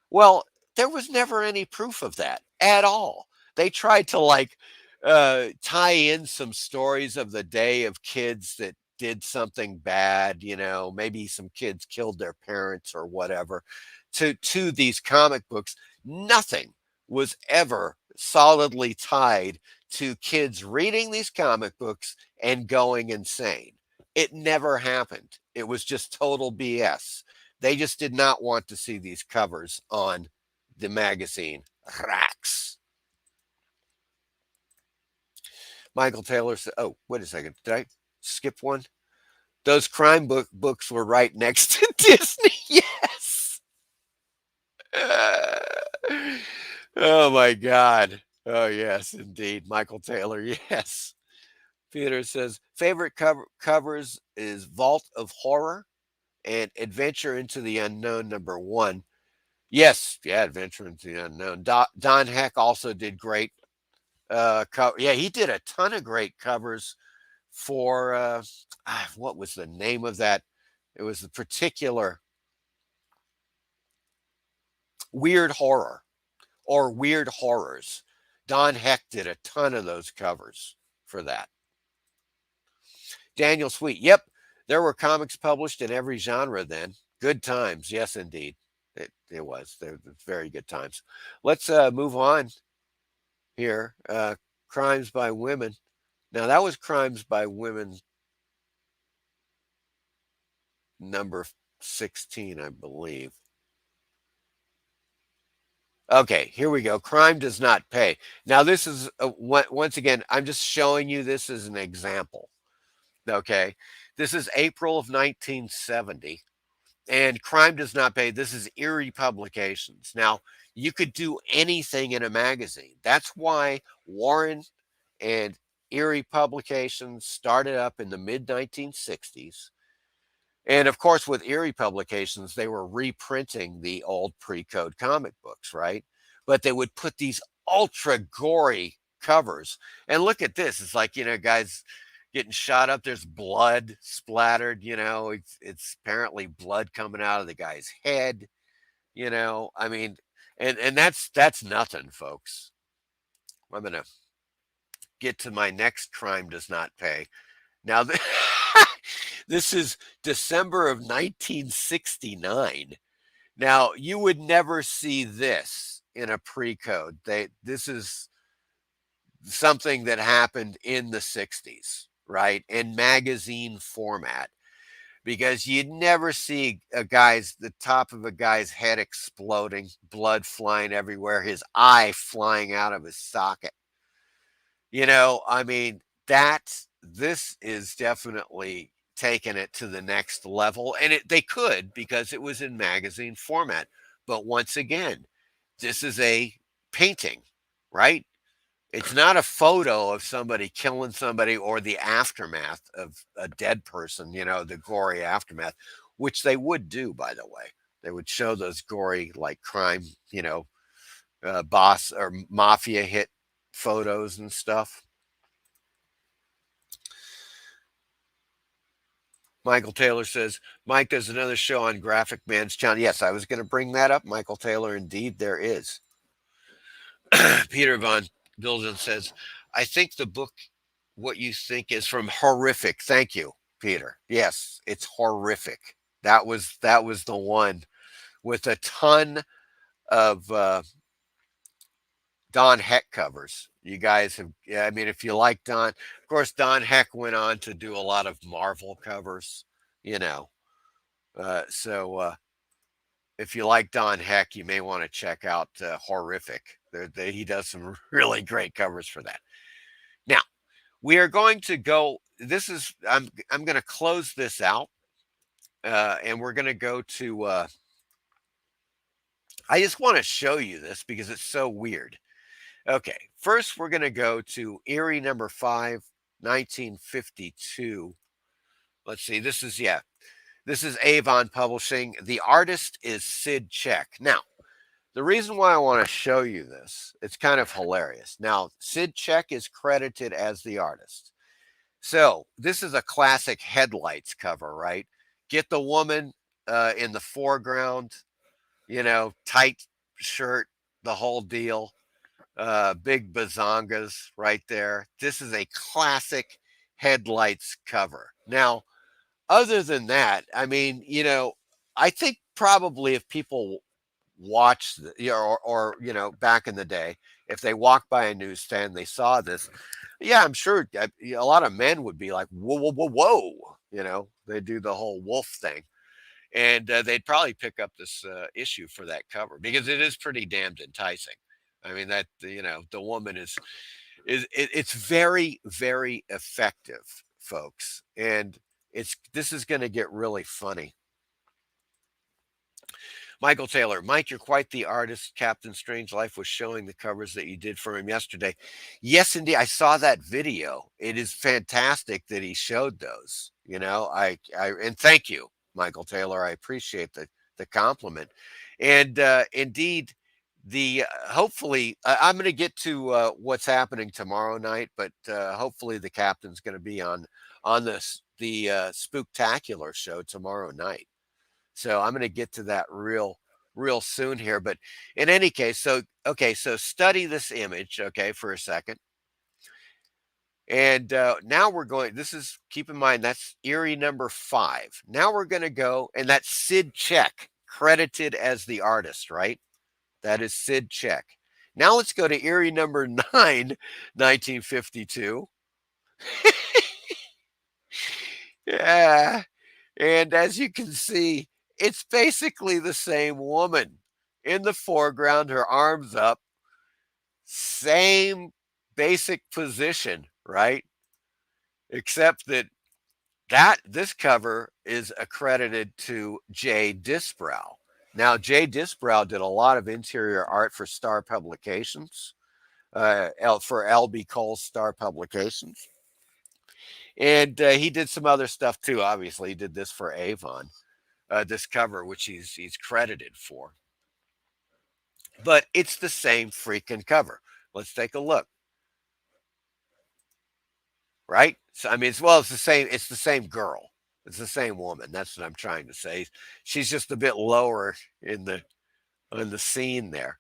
Well, There was never any proof of that at all. They tried to like tie in some stories of the day of kids that did something bad, maybe some kids killed their parents or whatever, to these comic books. Nothing was ever solidly tied to kids reading these comic books and going insane. It never happened. It was just total BS. They just did not want to see these covers on the magazine racks. Michael Taylor said, oh, wait a second. Did I skip one? Those crime books were right next to Disney. Yes. Oh, my God. Oh, yes, indeed. Michael Taylor. Yes. Peter says, favorite covers is Vault of Horror and Adventure into the Unknown #1. Yes. Yeah. Adventure into the Unknown. Don Heck also did great. Yeah, he did a ton of great covers for what was the name of that? It was the particular Weird Horror or Weird Horrors. Don Heck did a ton of those covers for that. Daniel Sweet, yep, there were comics published in every genre then. Good times, yes, indeed. It was. They were very good times. Let's move on here. Crimes by Women. Now, that was Crimes by Women number 16, I believe. Okay, here we go. Crime Does Not Pay. Now, this is, once again, I'm just showing you this as an example. Okay, this is April of 1970, and Crime Does Not Pay. This is Eerie Publications. Now, you could do anything in a magazine. That's why Warren and Eerie Publications started up in the mid 1960s. And of course, with Eerie Publications, they were reprinting the old pre-code comic books, right? But they would put these ultra gory covers. And look at this. It's like, guys getting shot up. There's blood splattered, it's apparently blood coming out of the guy's head, I mean, and that's nothing, folks. I'm going to get to my next Crime Does Not Pay. Now, this is December of 1969. Now, you would never see this in a pre-code. This is something that happened in the 60s, right? In magazine format. Because you'd never see the top of a guy's head exploding, blood flying everywhere, his eye flying out of his socket. I mean, this is definitely taking it to the next level. And they could, because it was in magazine format. But once again, this is a painting, right? It's not a photo of somebody killing somebody or the aftermath of a dead person, the gory aftermath, which they would do, by the way. They would show those gory, like crime, boss or mafia hit photos and stuff. Michael Taylor says, Mike, there's another show on Graphic Man's channel. Yes, I was going to bring that up, Michael Taylor. Indeed, there is. Peter Von Bilden says, I think the book, what you think is from Horrific. Thank you, Peter. Yes, it's Horrific. That was the one with a ton of Don Heck covers. You guys have, I mean, if you like Don, of course, Don Heck went on to do a lot of Marvel covers, so if you like Don Heck, you may want to check out Horrific. He does some really great covers for that. Now, we are going to go, I'm going to close this out, and we're going to go to, I just want to show you this because it's so weird. Okay, first we're going to go to Eerie number 5, 1952. Let's see, this is Avon Publishing. The artist is Sid Check. Now, the reason why I want to show you this, it's kind of hilarious. Now, Sid Check is credited as the artist. So, this is a classic Headlights cover, right? Get the woman in the foreground, tight shirt, the whole deal. Big bazongas right there. This is a classic Headlights cover. Now, other than that, I mean, I think probably if people watch, or back in the day, if they walked by a newsstand, they saw this, yeah, I'm sure a lot of men would be like, whoa, whoa, whoa, whoa. They do the whole wolf thing. And they'd probably pick up this issue for that cover because it is pretty damned enticing. I mean, that, the woman it's very, very effective, folks. And this is going to get really funny. Michael Taylor, Mike, you're quite the artist. Captain Strangeliffe was showing the covers that you did for him yesterday. Yes, indeed. I saw that video. It is fantastic that he showed those. And thank you, Michael Taylor. I appreciate the compliment. And indeed, hopefully I'm going to get to what's happening tomorrow night, but hopefully the captain's going to be on the Spooktacular show tomorrow night. So I'm going to get to that real soon here. But in any case, so study this image, for a second. And now keep in mind, that's Eerie number 5. Now we're going to go, and that's Sid Check, credited as the artist, right? That is Sid Check. Now let's go to Eerie number 9, 1952. Yeah. And as you can see, it's basically the same woman in the foreground, her arms up, same basic position, right? Except that this cover is accredited to Jay Disbrow. Now, Jay Disbrow did a lot of interior art for Star Publications, for L.B. Cole's Star Publications. And he did some other stuff too. Obviously, he did this for Avon. This cover, which he's credited for. But it's the same freaking cover. Let's take a look. Right? So I mean, it's the same. It's the same girl. It's the same woman. That's what I'm trying to say. She's just a bit lower in the scene there,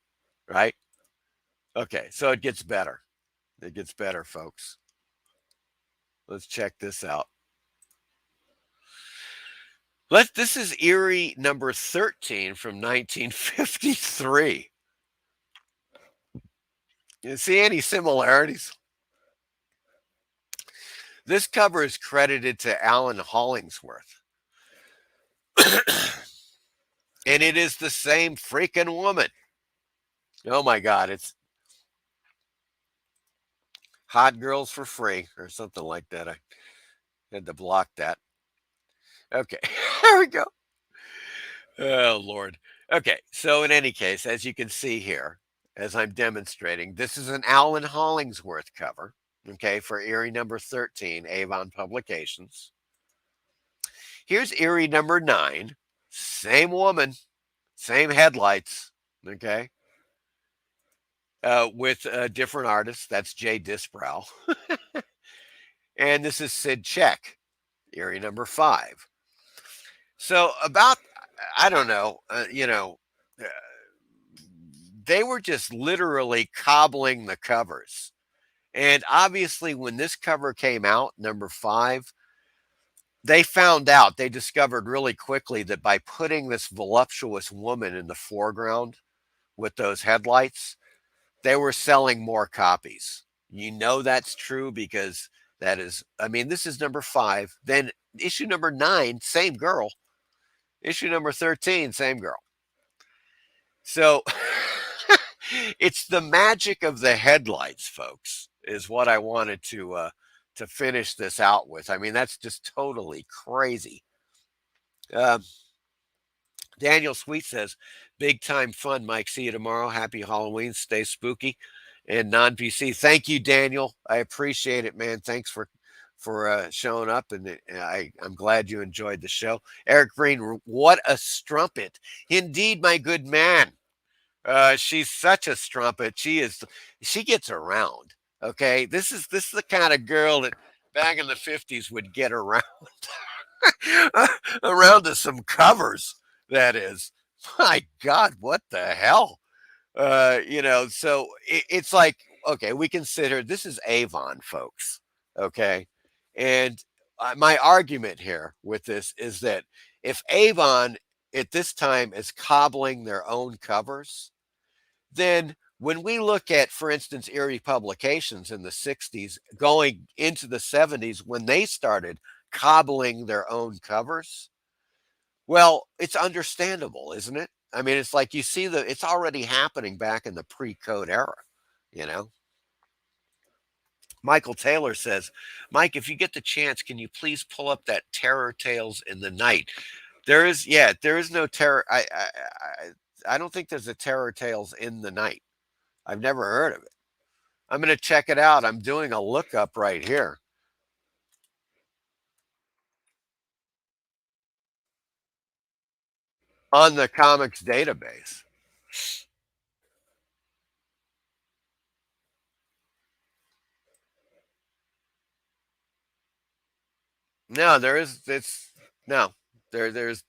right? Okay, so it gets better. It gets better, folks. Let's check this out. This is Eerie number 13 from 1953. You see any similarities? This cover is credited to Alan Hollingsworth. And it is the same freaking woman. Oh my God, it's Hot Girls for Free or something like that. I had to block that. Okay, there we go. Oh, Lord. Okay, so in any case, as you can see here, as I'm demonstrating, this is an Alan Hollingsworth cover, for Eerie number 13, Avon Publications. Here's Eerie number 9, same woman, same headlights, with a different artist. That's Jay Disbrow. And this is Sid Check, Eerie number 5. So about, I don't know, they were just literally cobbling the covers. And obviously when this cover came out, number 5, they discovered really quickly that by putting this voluptuous woman in the foreground with those headlights, they were selling more copies. That's true because this is number 5. Then issue number 9, same girl. Issue number 13, same girl. So it's the magic of the headlights, folks, is what I wanted to finish this out with. I mean, that's just totally crazy. Daniel Sweet says, big time fun, Mike. See you tomorrow. Happy Halloween. Stay spooky and non-PC. Thank you, Daniel. I appreciate it, man. Thanks for showing up, and I'm glad you enjoyed the show. Eric Green, what a strumpet. Indeed, my good man. She's such a strumpet. She gets around. Okay. This is the kind of girl that back in the 50s would get around around to some covers. That is, my God, what the hell? So it's like, okay, we consider this is Avon, folks. Okay. And my argument here with this is that if Avon at this time is cobbling their own covers, then when we look at, for instance, Erie Publications in the 60s going into the 70s, when they started cobbling their own covers, well, it's understandable, isn't it? I mean, it's like you see it's already happening back in the pre-code era, you know? Michael Taylor says, Mike, if you get the chance, can you please pull up that Terror Tales in the Night? There is no terror. I don't think there's a Terror Tales in the Night. I've never heard of it. I'm going to check it out. I'm doing a lookup right here. On the comics database. No, there is it's no. There's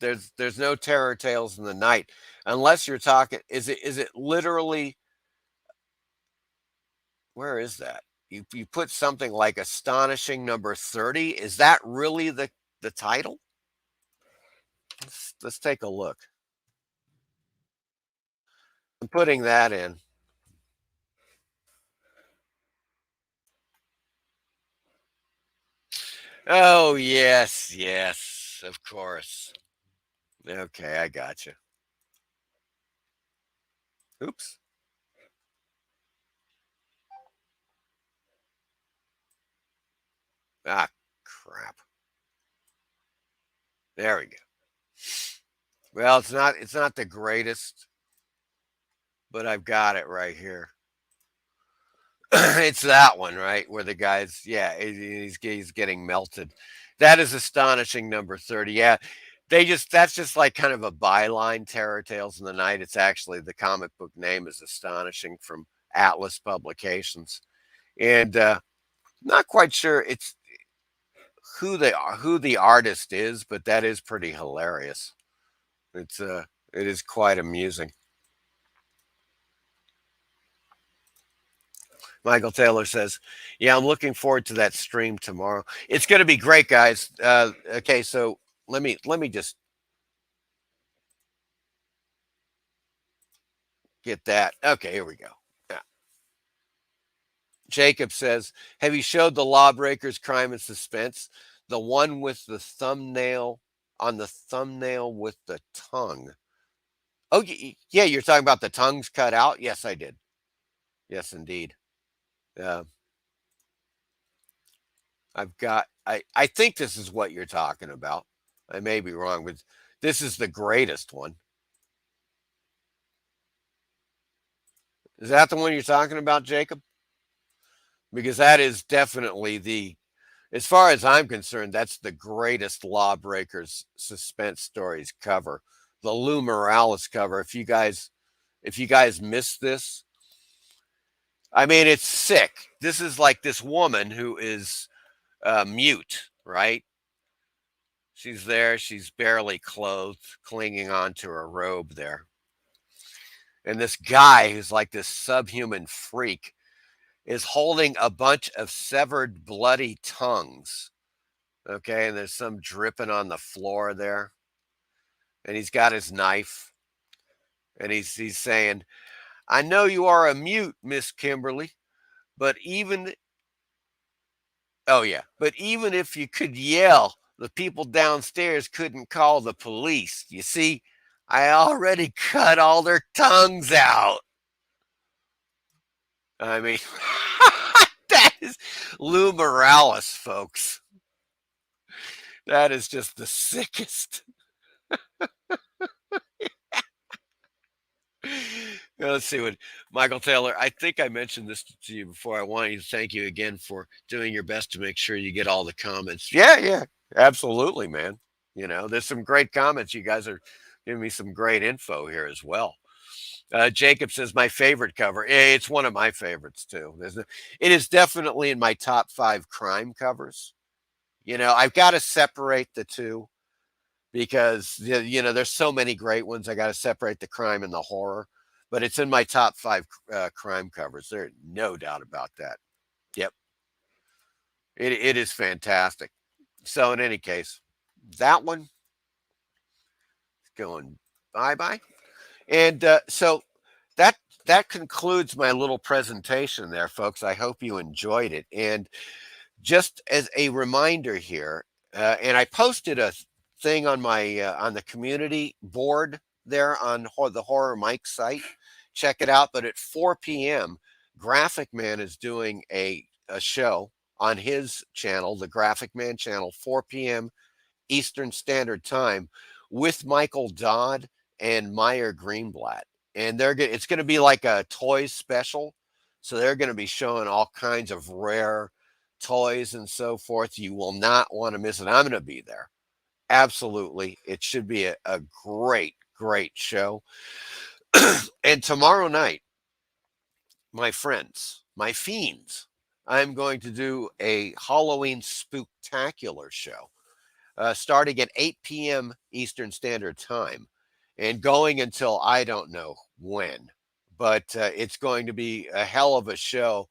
no Terror Tales in the Night. Unless you're talking, is it literally, where is that? You put something like Astonishing Number 30. Is that really the title? Let's take a look. I'm putting that in. Oh, yes, yes, of course. Okay, I got you. Oops. Ah, crap. There we go. Well, it's not the greatest, but I've got it right here. It's that one, right? Where the guy's, yeah, he's getting melted. That is Astonishing Number 30. Yeah. That's just like kind of a byline, Terror Tales in the Night. It's actually, the comic book name is Astonishing from Atlas Publications. And not quite sure it's who the artist is, but that is pretty hilarious. It is quite amusing. Michael Taylor says, "Yeah, I'm looking forward to that stream tomorrow. It's going to be great, guys." Okay, so let me just get that. Okay, here we go. Yeah. Jacob says, "Have you showed the Lawbreakers Crime and Suspense, the one with the thumbnail on the thumbnail with the tongue?" Oh, yeah, you're talking about the tongues cut out. Yes, I did. Yes, indeed. Uh, I think this is what you're talking about. I may be wrong, but this is the greatest one. Is that the one you're talking about, Jacob? Because that is definitely as far as I'm concerned, that's the greatest Lawbreakers suspense stories cover. The Lou Morales cover. If you guys missed this, I mean, it's sick. This is like this woman who is mute, right? She's there. She's barely clothed, clinging on to her robe there. And this guy who's like this subhuman freak is holding a bunch of severed bloody tongues. Okay, and there's some dripping on the floor there. And he's got his knife. And he's saying, "I know you are a mute, Miss Kimberly, but even but even if you could yell, the people downstairs couldn't call the police. You see, I already cut all their tongues out." I mean, that is Lou Morales, folks. That is just the sickest. Let's see what Michael Taylor. I think I mentioned this to you before. I want you to thank you again for doing your best to make sure you get all the comments. Yeah, yeah, absolutely, man. There's some great comments. You guys are giving me some great info here as well. Jacob says my favorite cover. It's one of my favorites too. It is definitely in my top 5 crime covers. I've got to separate the two because there's so many great ones. I got to separate the crime and the horror. but it's in my top 5 crime covers. There's no doubt about that. Yep, it is fantastic. So in any case, that one going bye bye, and so that that concludes my little presentation there, folks. I hope you enjoyed it, and just as a reminder here, and I posted a thing on my on the community board there on the Horror Mike site. Check it out. But at 4 p.m., Graphic Man is doing a show on his channel, the Graphic Man channel, 4 p.m. Eastern Standard Time, with Michael Dodd and Meyer Greenblatt. And it's going to be like a toys special. So they're going to be showing all kinds of rare toys and so forth. You will not want to miss it. I'm going to be there. Absolutely. It should be a great, great show. And tomorrow night, my friends, my fiends, I'm going to do a Halloween spooktacular show starting at 8 p.m. Eastern Standard Time and going until I don't know when. But it's going to be a hell of a show.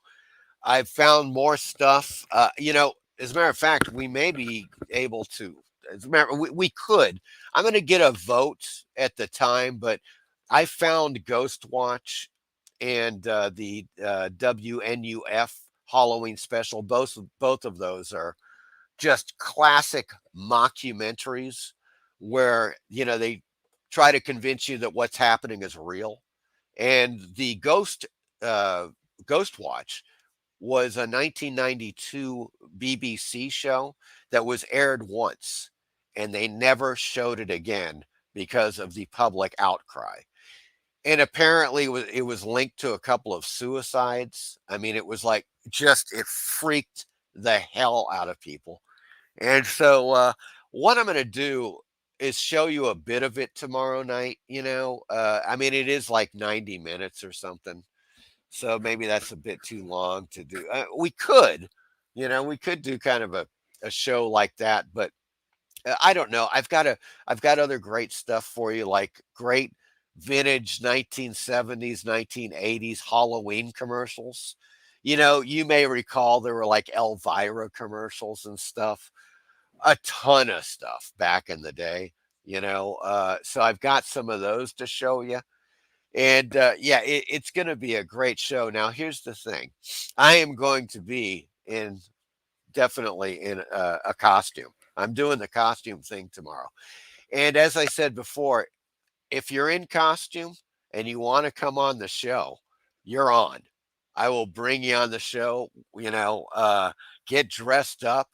I've found more stuff. As a matter of fact, we may be able to. As a matter, we could. I'm going to get a vote at the time, but I found Ghost Watch and the WNUF Halloween special. Both of those are just classic mockumentaries where they try to convince you that what's happening is real. And the Ghost Watch was a 1992 BBC show that was aired once, and they never showed it again because of the public outcry. And apparently it was linked to a couple of suicides. I mean, it was like it freaked the hell out of people. And so what I'm going to do is show you a bit of it tomorrow night. I mean, it is like 90 minutes or something. So maybe that's a bit too long to do. We could do kind of a show like that, but I don't know. I've got other great stuff for you, like great vintage 1970s, 1980s Halloween commercials. You may recall there were like Elvira commercials and stuff, a ton of stuff back in the day, so I've got some of those to show you. And it's going to be a great show. Now, here's the thing. I am going to be definitely in a costume. I'm doing the costume thing tomorrow. And as I said before, if you're in costume and you want to come on the show, you're on. I will bring you on the show, get dressed up.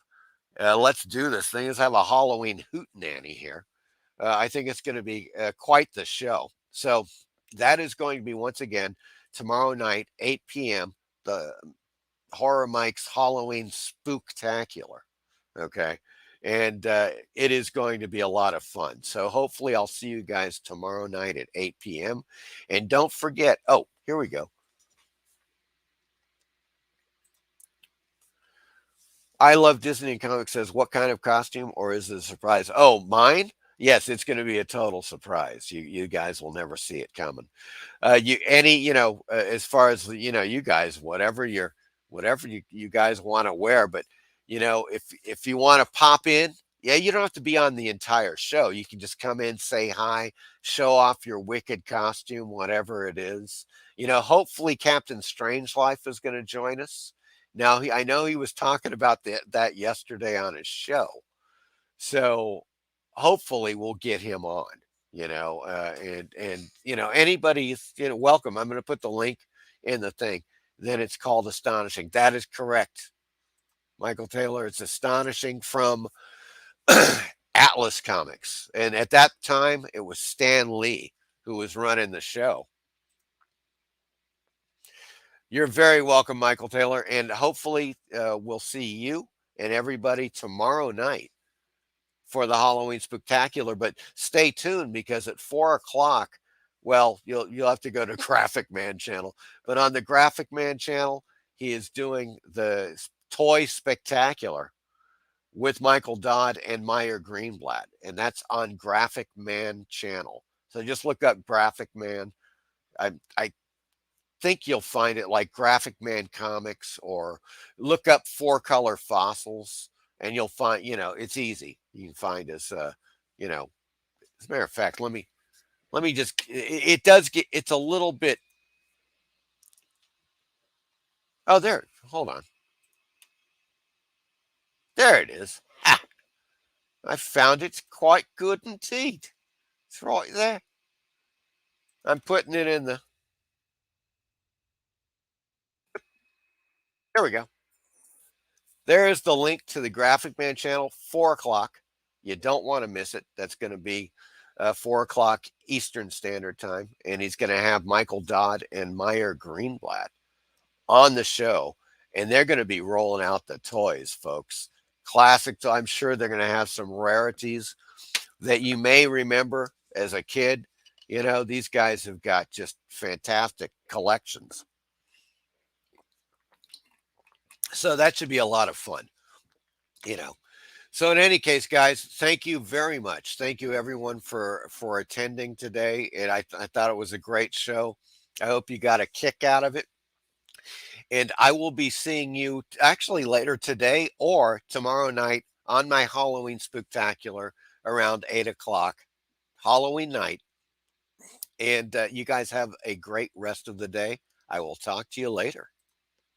Let's do this thing. Let's have a Halloween hootenanny here. I think it's going to be quite the show. So that is going to be, once again, tomorrow night, 8 p.m., the Horror Mike's Halloween Spooktacular. Okay. And it is going to be a lot of fun. So hopefully I'll see you guys tomorrow night at 8 p.m. And don't forget, here we go. I Love Disney and Comics says, what kind of costume, or is it a surprise? Oh, mine? Yes, it's going to be a total surprise. You guys will never see it coming. As far as you guys, whatever you guys want to wear, but if you want to pop in, you don't have to be on the entire show. You can just come in, say hi, show off your wicked costume, whatever it is. Hopefully Captain Strangelife is going to join us. Now, I know he was talking about that yesterday on his show. So hopefully we'll get him on, and anybody's, welcome. I'm going to put the link in the thing. Then it's called Astonishing. That is correct, Michael Taylor. It's Astonishing from Atlas Comics. And at that time, it was Stan Lee who was running the show. You're very welcome, Michael Taylor. And hopefully we'll see you and everybody tomorrow night for the Halloween Spooktacular. But stay tuned, because at 4:00, well, you'll have to go to Graphic Man channel. But on the Graphic Man channel, he is doing the Toy Spectacular with Michael Dodd and Meyer Greenblatt, and that's on Graphic Man channel. So just look up Graphic Man. I think you'll find it like Graphic Man Comics, or look up Four Color Fossils, and you'll find, it's easy. You can find us, you know, as a matter of fact, let me just, it does get, it's a little bit, oh, there, hold on. There it is. Ah, I found it quite good indeed. It's right there. I'm putting it in the, there we go. There is the link to the Graphic Man channel, 4 o'clock. You don't want to miss it. That's going to be 4 o'clock Eastern Standard Time. And he's going to have Michael Dodd and Meyer Greenblatt on the show. And they're going to be rolling out the toys, folks. Classics. I'm sure they're going to have some rarities that you may remember as a kid. These guys have got just fantastic collections. So that should be a lot of fun, So in any case, guys, thank you very much. Thank you everyone for attending today. And I thought it was a great show. I hope you got a kick out of it. And I will be seeing you actually later today or tomorrow night on my Halloween Spooktacular around 8 o'clock, Halloween night. And you guys have a great rest of the day. I will talk to you later.